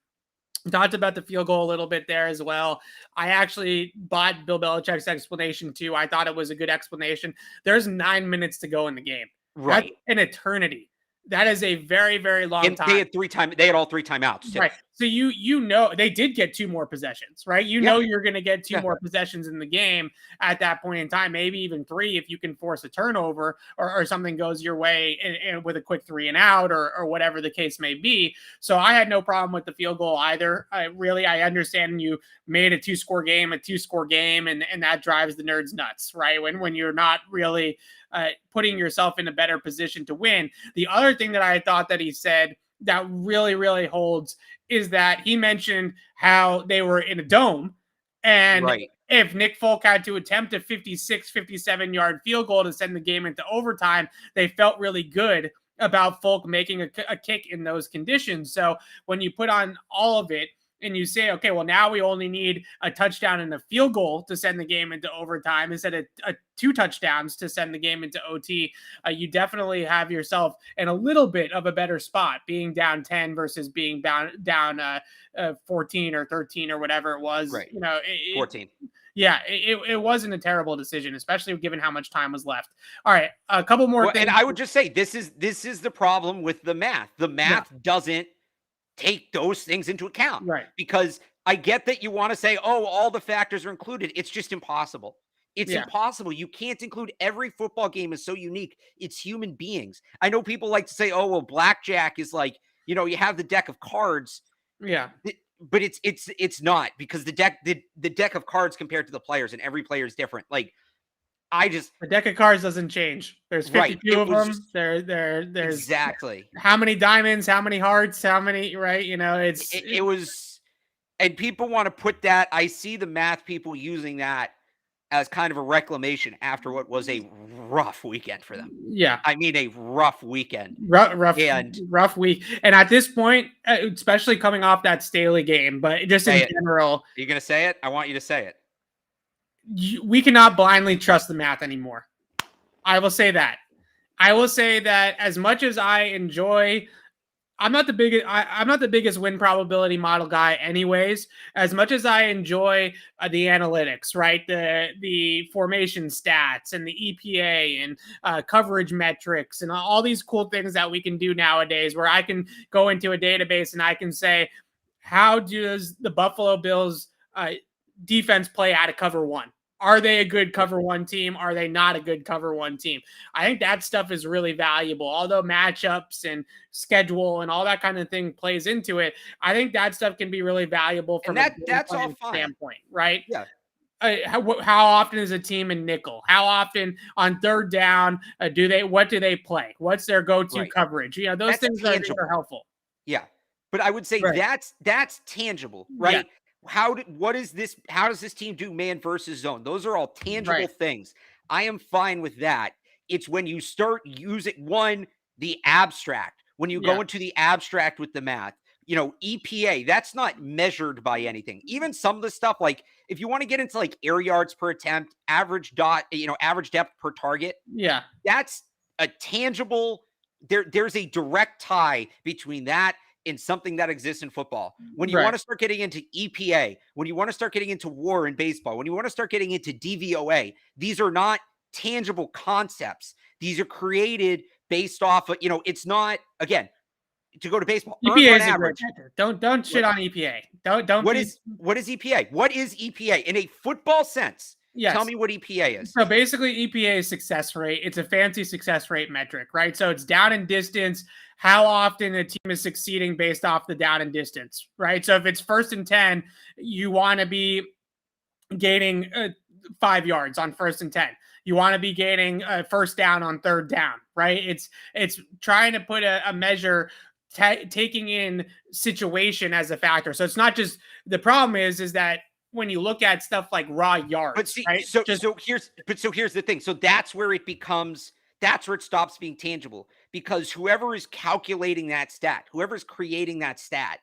We talked about the field goal a little bit there as well. I actually bought Bill Belichick's explanation too. I thought it was a good explanation. There's 9 minutes to go in the game. Right. That's an eternity. That is a very, very long time. They had all 3 timeouts too. Right. So they did get 2 more possessions, right? You're going to get 2 more possessions in the game at that point in time, maybe even 3 if you can force a turnover or something goes your way and with a quick 3 and out or whatever the case may be. So I had no problem with the field goal either. I understand you made a 2-score game, and that drives the nerds nuts, right? When you're not really putting yourself in a better position to win. The other thing that I thought that he said that really, really holds is that he mentioned how they were in a dome. And if Nick Folk had to attempt a 56, 57-yard field goal to send the game into overtime, they felt really good about Folk making a kick in those conditions. So when you put on all of it, and you say, okay, well, now we only need a touchdown and a field goal to send the game into overtime instead of 2 touchdowns to send the game into OT, you definitely have yourself in a little bit of a better spot, being down 10 versus being down 14 or 13 or whatever it was. Right. 14. It wasn't a terrible decision, especially given how much time was left. All right, a couple more things. And I would just say this is the problem with the math. The math doesn't take those things into account. Right. Because I get that you want to say, oh, all the factors are included. It's just impossible. It's impossible. You can't include every football game is so unique. It's human beings. I know people like to say, oh, well, blackjack is like, you have the deck of cards. Yeah. But it's not, because the deck of cards compared to the players, and every player is different. Like, the deck of cards doesn't change. There's 52 of them. There's exactly how many diamonds, how many hearts, how many, right? It was, and people want to put that. I see the math people using that as kind of a reclamation after what was a rough weekend for them. Yeah. I mean, a rough weekend. Rough week. And at this point, especially coming off that Staley game, but just in general. Are you going to say it? I want you to say it. We cannot blindly trust the math anymore. I will say that. As much as I enjoy, I'm not the biggest win probability model guy anyways. As much as I enjoy the analytics, right? The formation stats and the EPA and coverage metrics and all these cool things that we can do nowadays, where I can go into a database and I can say, how does the Buffalo Bills defense play out of cover one? Are they a good cover one team? Are they not a good cover one team? I think that stuff is really valuable. Although matchups and schedule and all that kind of thing plays into it, I think that stuff can be really valuable from that's all fine. Standpoint, right? Yeah. How often is a team in nickel? How often on third down what do they play? What's their go-to coverage? Those things are helpful. Yeah. But I would say that's tangible, right? Yeah. How does this team do man versus zone? Those are all tangible things. I am fine with that. It's when you start using the abstract, when you go into the abstract with the math, EPA, that's not measured by anything. Even some of the stuff, like if you want to get into like air yards per attempt, average depth per target. Yeah. That's a tangible, there's a direct tie between that in something that exists in football. When you want to start getting into EPA, when you want to start getting into WAR in baseball, when you want to start getting into DVOA, these are not tangible concepts. These are created based off of, it's not, again, to go to baseball. EPA is average. Don't shit on EPA. What is EPA? What is EPA in a football sense? Yes. Tell me what EPA is. So basically EPA is success rate. It's a fancy success rate metric, right? So it's down and distance, how often a team is succeeding based off the down and distance, right? So if it's 1st and 10, you want to be gaining 5 yards on 1st and 10. You want to be gaining a first down on 3rd down, right? It's trying to put a measure taking in situation as a factor. So it's not just, the problem is that when you look at stuff like raw yards, but see, right? So here's the thing. So that's where it stops being tangible, because whoever is calculating that stat, whoever's creating that stat,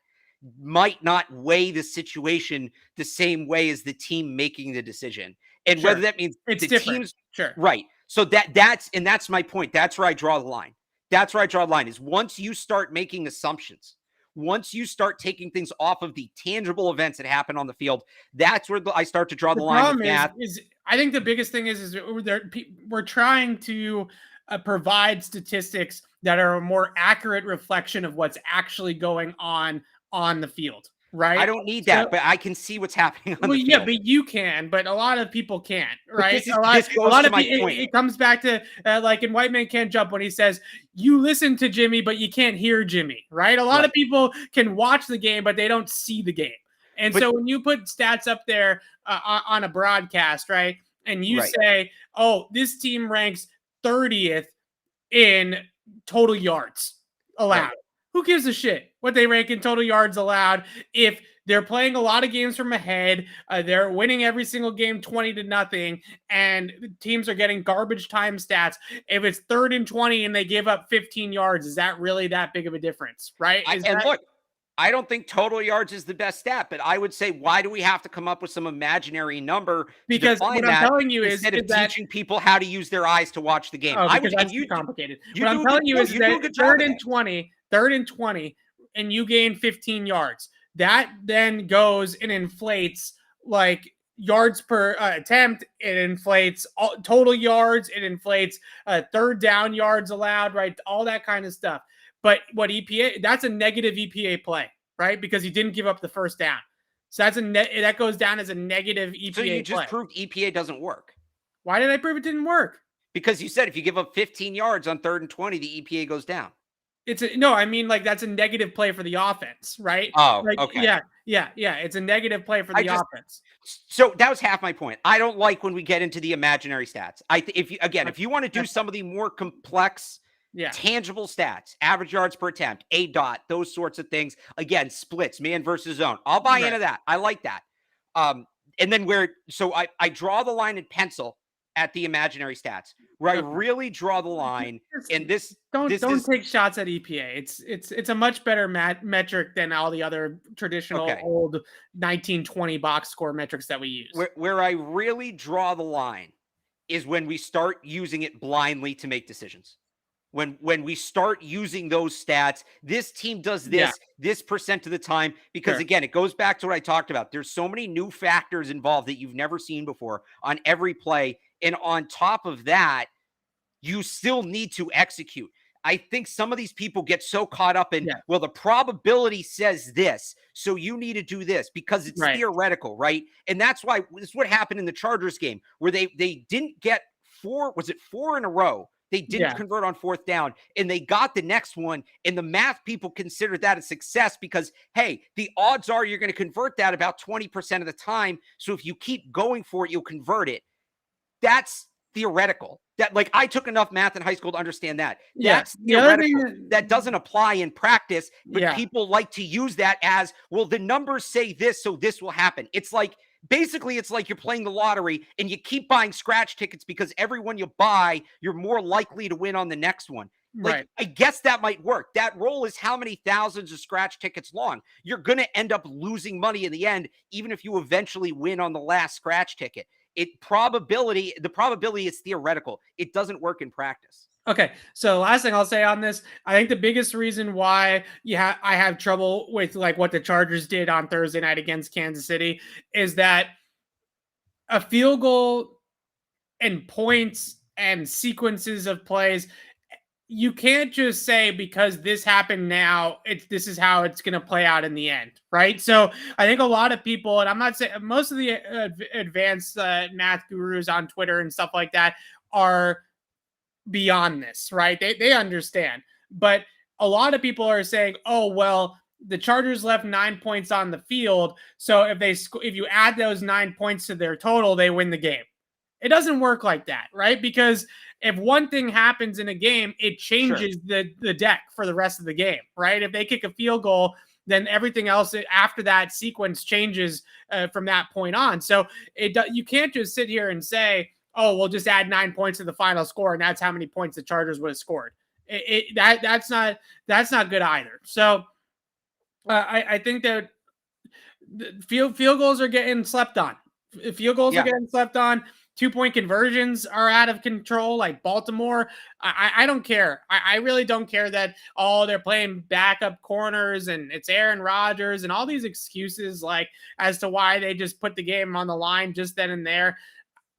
might not weigh the situation the same way as the team making the decision. And whether that means it's the different. teams, sure, right? So that's my point. That's where I draw the line. That's where I draw the line, is once you start making assumptions, once you start taking things off of the tangible events that happen on the field, that's where I start to draw the line with math. I think the biggest thing is we're trying to provide statistics that are a more accurate reflection of what's actually going on the field. Right. I don't need that, but I can see what's happening on the field. Yeah, but you can, but a lot of people can't, right? This goes to my point. It comes back to like in White Man Can't Jump, when he says, you listen to Jimmy, but you can't hear Jimmy, right? A lot of people can watch the game, but they don't see the game. And so when you put stats up there on a broadcast, right, and you say, oh, this team ranks 30th in total yards allowed. Right. Who gives a shit what they rank in total yards allowed if they're playing a lot of games from ahead, they're winning every single game 20-0, and the teams are getting garbage time stats? If it's 3rd and 20 and they give up 15 yards, is that really that big of a difference, right? Look, I don't think total yards is the best stat, but I would say, why do we have to come up with some imaginary number Because to define what I'm that telling you instead is of that teaching people how to use their eyes to watch the game? because that's too complicated. What I'm telling you is that third and 20, and you gain 15 yards. That then goes and inflates like yards per attempt. It inflates total yards. It inflates third down yards allowed, right? All that kind of stuff. But what EPA, that's a negative EPA play, right? Because he didn't give up the first down. So that's that goes down as a negative EPA So you just play. proved EPA doesn't work. Why did I prove it didn't work? Because you said if you give up 15 yards on 3rd and 20, the EPA goes down. No, I mean, like, that's a negative play for the offense, right? Oh, Like, okay. Yeah. It's a negative play for the offense. So that was half my point. I don't like when we get into the imaginary stats. If you want to do some of the more complex, tangible stats, average yards per attempt, ADOT, those sorts of things. Again, splits, man versus zone. I'll buy into that. I like that. And then I draw the line in pencil at the imaginary stats, where I really draw the line. And don't take shots at EPA. It's a much better metric than all the other traditional old 1920 box score metrics that we use. Where I really draw the line is when we start using it blindly to make decisions. When we start using those stats, this team does this percent of the time, because again, it goes back to what I talked about. There's so many new factors involved that you've never seen before on every play. And on top of that, you still need to execute. I think some of these people get so caught up in, well, the probability says this, so you need to do this because it's theoretical, right? And that's why this is what happened in the Chargers game, where they didn't get four in a row? They didn't convert on 4th down, and they got the next one, and the math people considered that a success because, hey, the odds are you're going to convert that about 20% of the time, so if you keep going for it, you'll convert it. That's theoretical. That, like, I took enough math in high school to understand that. That's theoretical. That doesn't apply in practice, but people like to use that as, well, the numbers say this, so this will happen. It's like, basically, it's like you're playing the lottery and you keep buying scratch tickets because every one you buy, you're more likely to win on the next one. Like, I guess that might work. That roll is how many thousands of scratch tickets long. You're going to end up losing money in the end, even if you eventually win on the last scratch ticket. The probability is theoretical. It doesn't work in practice. Okay, so last thing I'll say on this, I think the biggest reason why I have trouble with like what the Chargers did on Thursday night against Kansas City is that a field goal and points and sequences of plays, you can't just say because this happened now, this is how it's going to play out in the end, right? So I think a lot of people, and I'm not saying most of the advanced math gurus on Twitter and stuff like that are beyond this, right? They understand, but a lot of people are saying, oh, well, the Chargers left 9 points on the field, so if you add those 9 points to their total, they win the game. It doesn't work like that, right? Because if one thing happens in a game, it changes the deck for the rest of the game, right? If they kick a field goal, then everything else after that sequence changes from that point on. So you can't just sit here and say, oh, we'll just add 9 points to the final score, and that's how many points the Chargers would have scored. That's not good either. So I think that field goals are getting slept on. Field goals are getting slept on. 2-point conversions are out of control, like Baltimore. I don't care. I really don't care that they're playing backup corners and it's Aaron Rodgers and all these excuses like as to why they just put the game on the line just then and there.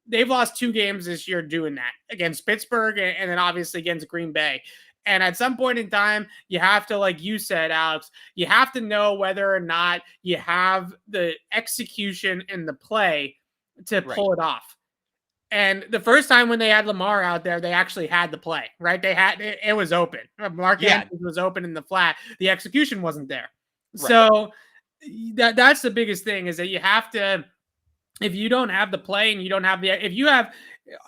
They've lost 2 games this year doing that, against Pittsburgh and then obviously against Green Bay. And at some point in time, you have to, like you said, Alex, you have to know whether or not you have the execution and the play to pull it off. And the first time when they had Lamar out there, they actually had the play, right? It was open. Mark Andrews was open in the flat. The execution wasn't there. Right. So that's the biggest thing, is that you have to, if you don't have the play and you don't have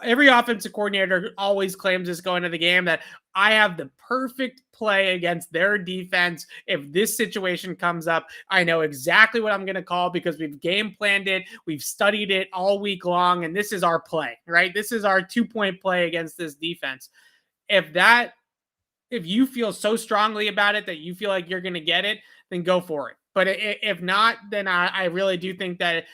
every offensive coordinator always claims this going into the game that I have the perfect play against their defense. If this situation comes up, I know exactly what I'm going to call because we've game planned it. We've studied it all week long. And this is our play, right? This is our 2-point play against this defense. If that if you feel so strongly about it that you feel like you're going to get it, then go for it. But if not, then I really do think that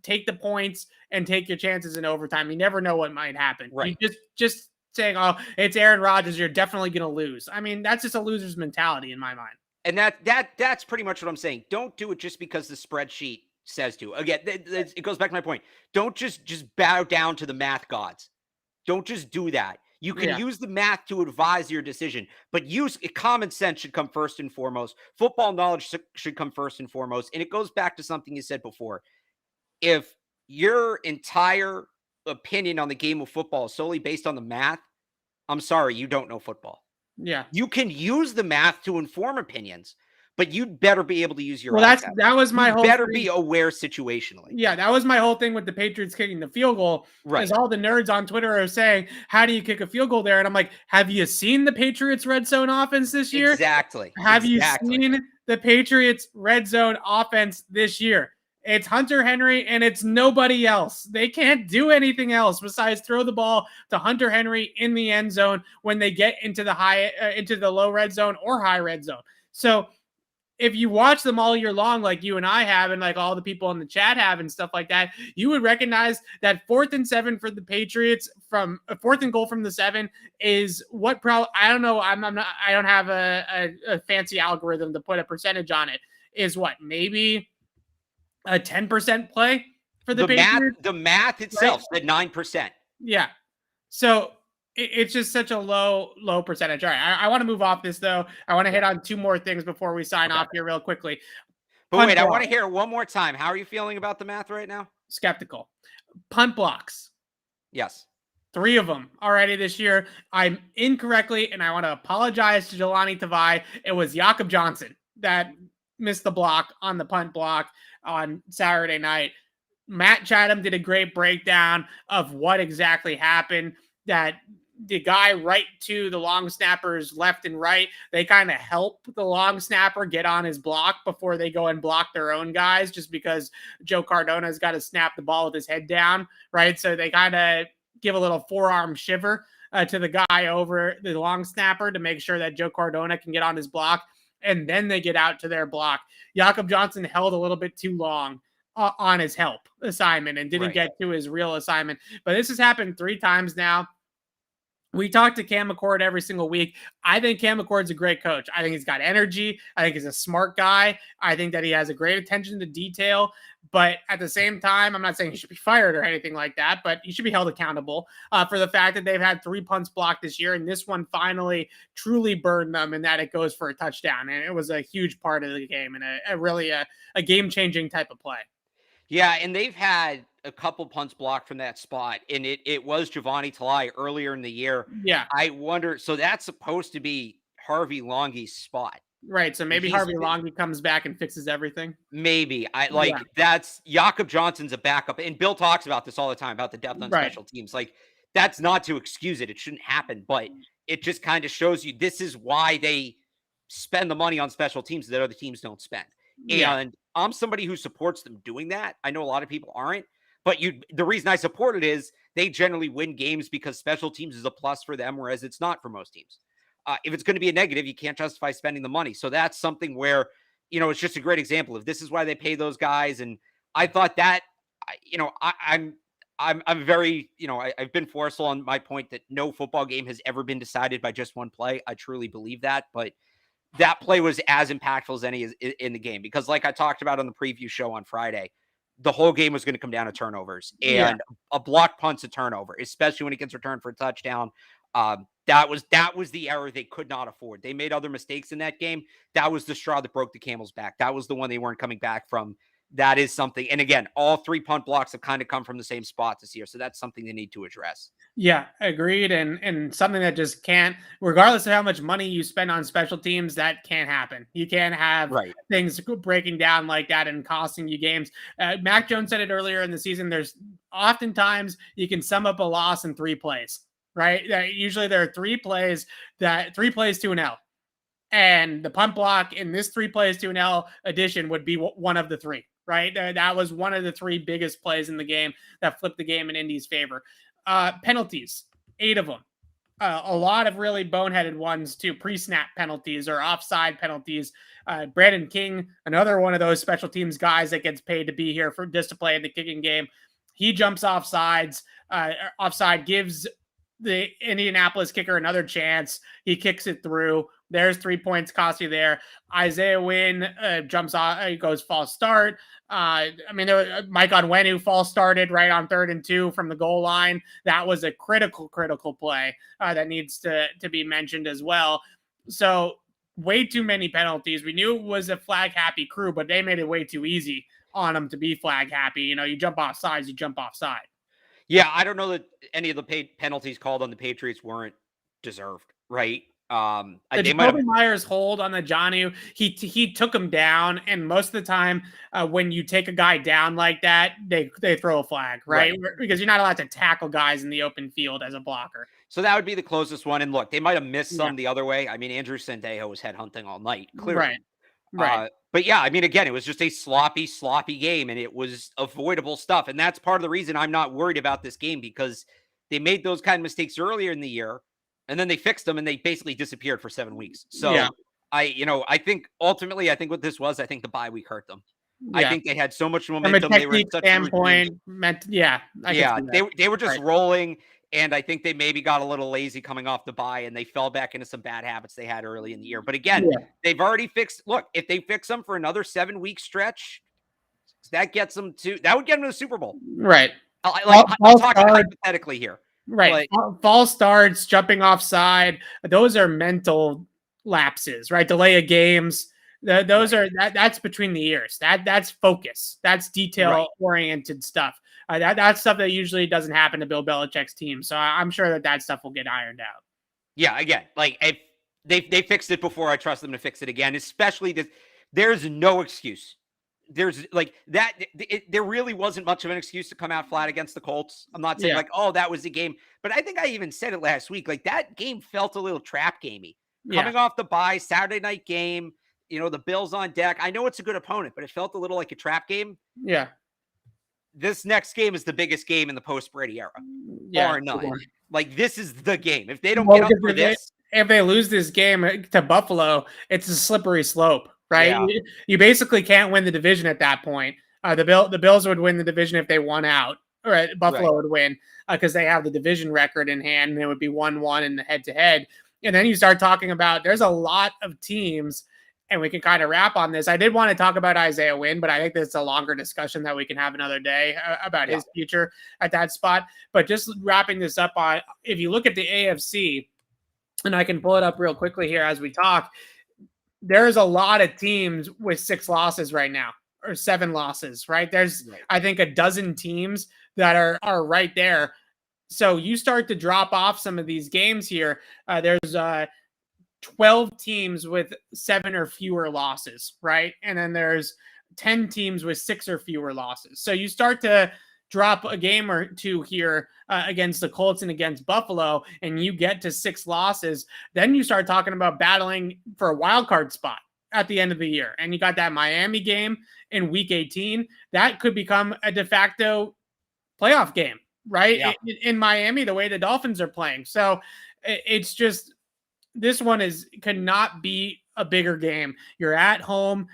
take the points and take your chances in overtime. You never know what might happen. Right. You just saying, oh, it's Aaron Rodgers, you're definitely going to lose. I mean, that's just a loser's mentality in my mind. And that's pretty much what I'm saying. Don't do it just because the spreadsheet says to. Again, it goes back to my point. Don't just bow down to the math gods. Don't just do that. You can use the math to advise your decision, but common sense should come first and foremost. Football knowledge should come first and foremost. And it goes back to something you said before. If your entire opinion on the game of football is solely based on the math, I'm sorry, you don't know football. Yeah. You can use the math to inform opinions, but you'd better be able to use your that was my whole better be aware situationally. Yeah, that was my whole thing with the Patriots kicking the field goal. Right. Is all the nerds on Twitter are saying, how do you kick a field goal there? And I'm like, have you seen the Patriots red zone offense this year? Exactly. Have you seen the Patriots red zone offense this year? It's Hunter Henry and it's nobody else. They can't do anything else besides throw the ball to Hunter Henry in the end zone when they get into the low red zone or high red zone. So if you watch them all year long, like you and I have, and like all the people in the chat have and stuff like that, you would recognize that 4th and 7 for the Patriots from a 4th and goal from the 7 is what I don't know. I don't have a fancy algorithm to put a percentage on it. Is what, maybe a 10% play for the Patriots? The math itself said 9%. Yeah. So it's just such a low percentage. All right. I want to move off this, though. I want to hit on 2 more things before we sign off here real quickly. But wait, I want to hear it one more time. How are you feeling about the math right now? Skeptical. Punt blocks. Yes. 3 of them already this year. I'm incorrectly, and I want to apologize to Jelani Tavai. It was Jakob Johnson that missed the block on the punt block on Saturday night. Matt Chatham did a great breakdown of what exactly happened, that the guy right to the long snappers left and right, they kind of help the long snapper get on his block before they go and block their own guys, just because Joe Cardona's got to snap the ball with his head down, right? So they kind of give a little forearm shiver to the guy over the long snapper to make sure that Joe Cardona can get on his block, and then they get out to their block. Jakob Johnson held a little bit too long on his help assignment and didn't get to his real assignment. But this has happened 3 times now. We talk to Cam McCord every single week. I think Cam McCord's a great coach. I think he's got energy. I think he's a smart guy. I think that he has a great attention to detail. But at the same time, I'm not saying he should be fired or anything like that, but he should be held accountable for the fact that they've had 3 punts blocked this year, and this one finally truly burned them in that it goes for a touchdown. And it was a huge part of the game and a game-changing type of play. Yeah, and they've had a couple punts blocked from that spot, and it was Giovanni Talai earlier in the year. Yeah. I wonder, so that's supposed to be Harvey Longy's spot. Right, so maybe Harvey Longy comes back and fixes everything. Maybe. That's Jakob Johnson's a backup, and Bill talks about this all the time, about the depth on special teams. Like, that's not to excuse it. It shouldn't happen, but it just kind of shows you this is why they spend the money on special teams that other teams don't spend. Yeah. And I'm somebody who supports them doing that. I know a lot of people aren't, but the reason I support it is they generally win games because special teams is a plus for them, whereas it's not for most teams. If it's going to be a negative, you can't justify spending the money. So that's something where, it's just a great example of this is why they pay those guys. And I thought that, I'm very, I've been forceful on my point that no football game has ever been decided by just one play. I truly believe that, but that play was as impactful as any in the game, because like I talked about on the preview show on Friday, the whole game was going to come down to turnovers, and a blocked punt's a turnover, especially when it gets returned for a touchdown. That was the error they could not afford. They made other mistakes in that game. That was the straw that broke the camel's back. That was the one they weren't coming back from. That is something. And again, all 3 punt blocks have kind of come from the same spot this year. So that's something they need to address. Yeah, agreed. And something that just can't, regardless of how much money you spend on special teams, that can't happen. You can't have things breaking down like that and costing you games. Mac Jones said it earlier in the season. There's oftentimes you can sum up a loss in 3 plays, right? Usually there are 3 plays to an L. And the punt block in this 3 plays to an L edition would be one of the 3, right? That was one of the 3 biggest plays in the game that flipped the game in Indy's favor. Penalties, 8 of them. a lot of really boneheaded ones too, pre-snap penalties or offside penalties. Brandon King, another one of those special teams guys that gets paid to be here for just to play in the kicking game. He jumps offside, gives the Indianapolis kicker another chance. He kicks it through. There's 3 points cost you there. Isaiah Wynn jumps off, he goes false start. Mike Onwenu false started right on 3rd and 2 from the goal line. That was a critical play that needs to be mentioned as well. So way too many penalties. We knew it was a flag happy crew, but they made it way too easy on them to be flag happy. You jump offsides, you jump offside. Yeah, I don't know that any of the penalties called on the Patriots weren't deserved, right? The Jacoby Myers hold on the Jonnu, he took him down, and most of the time, when you take a guy down like that, they throw a flag, right? Because you're not allowed to tackle guys in the open field as a blocker. So that would be the closest one. And look, they might have missed some the other way. I mean, Andrew Sendejo was headhunting all night, clearly. Right. But yeah, I mean, again, it was just a sloppy game, and it was avoidable stuff. And that's part of the reason I'm not worried about this game, because they made those kind of mistakes earlier in the year, and then they fixed them, and they basically disappeared for 7 weeks. So I think ultimately, I think what this was, I think the bye week hurt them. Yeah. I think they had so much momentum. From a technique standpoint, they were just rolling. And I think they maybe got a little lazy coming off the bye, and they fell back into some bad habits they had early in the year. But again, they've already fixed. Look, if they fix them for another 7-week stretch, that would get them to the Super Bowl. Right. I'm talking hypothetically here. Right. False starts, jumping offside. Those are mental lapses, right? Delay of games. That's between the ears. That's focus. That's detail oriented stuff. That's stuff that usually doesn't happen to Bill Belichick's team. So I'm sure that stuff will get ironed out. Yeah, again, like if they fixed it before, I trust them to fix it again. Especially this, there's no excuse. There's like that. There really wasn't much of an excuse to come out flat against the Colts. I'm not saying that was the game, but I think I even said it last week. Like that game felt a little trap gamey. Coming off the bye, Saturday night game. The Bills on deck. I know it's a good opponent, but it felt a little like a trap game. Yeah. This next game is the biggest game in the post-Brady era, bar none. Like, this is the game. If they don't get up for this. If they lose this game to Buffalo, it's a slippery slope, right? Yeah. You basically can't win the division at that point. The Bills would win the division if they won out, or Buffalo would win because they have the division record in hand, and it would be 1-1 in the head-to-head. And then you start talking about there's a lot of teams. And we can kind of wrap on this. I did want to talk about Isaiah Wynn, but I think that's a longer discussion that we can have another day about his future at that spot. But just wrapping this up on, if you look at the AFC, and I can pull it up real quickly here as we talk, there's a lot of teams with 6 losses right now, or 7 losses, right? There's, I think, a dozen teams that are right there. So you start to drop off some of these games here. There's 12 teams with 7 or fewer losses, right? And then there's 10 teams with 6 or fewer losses. So you start to drop a game or two here against the Colts and against Buffalo, and you get to 6 losses. Then you start talking about battling for a wild card spot at the end of the year. And you got that Miami game in week 18. That could become a de facto playoff game, right? Yeah. In Miami, the way the Dolphins are playing. So it's just, this one could not be a bigger game. You're at home.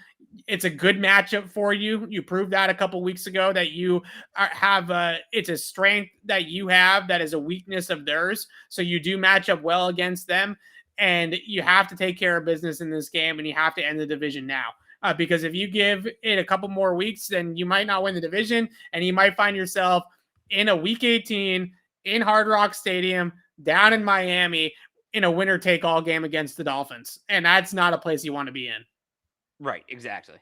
It's a good matchup for you. You proved that a couple weeks ago that you have it's a strength that you have that is a weakness of theirs. So you do match up well against them, and you have to take care of business in this game, and you have to end the division now. Because if you give it a couple more weeks, then you might not win the division, and you might find yourself in a week 18 in Hard Rock Stadium down in Miami in a winner-take-all game against the Dolphins. And that's not a place you want to be in. Right, exactly.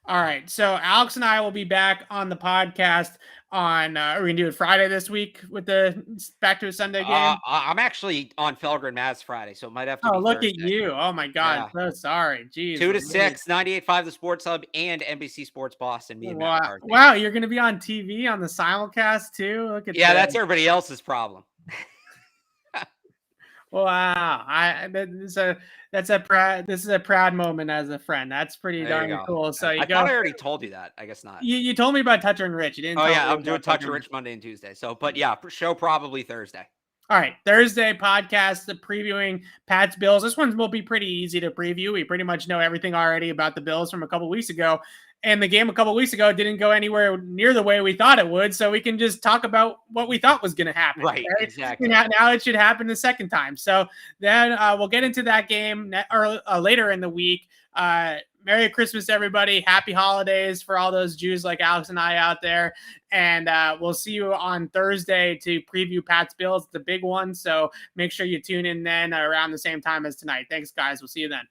All right, so Alex and I will be back on the podcast on, are we going to do it Friday this week with the Back to a Sunday game? I'm actually on Felger and Maz Friday, so it might have to be look Thursday. at you. Oh, my God. Yeah. So sorry. Jeez. 2 to 6, 98.5 The Sports Hub and NBC Sports Boston. Wow, you're going to be on TV on the simulcast, too? Look at that. That's everybody else's problem. Wow, this is a proud moment as a friend. That's pretty darn cool. So I thought I already told you that. I guess not. You told me about Toucher and Rich. You didn't. I'm doing Toucher and Rich Monday and Tuesday. So, but yeah, show probably Thursday. All right, Thursday podcast, the previewing Pats Bills. This one will be pretty easy to preview. We pretty much know everything already about the Bills from a couple weeks ago. And the game a couple weeks ago didn't go anywhere near the way we thought it would. So we can just talk about what we thought was going to happen. Right, exactly. Now it should happen the second time. So then we'll get into that game later in the week. Merry Christmas, everybody. Happy holidays for all those Jews like Alex and I out there. And we'll see you on Thursday to preview Pat's Bills, the big one. So make sure you tune in then around the same time as tonight. Thanks, guys. We'll see you then.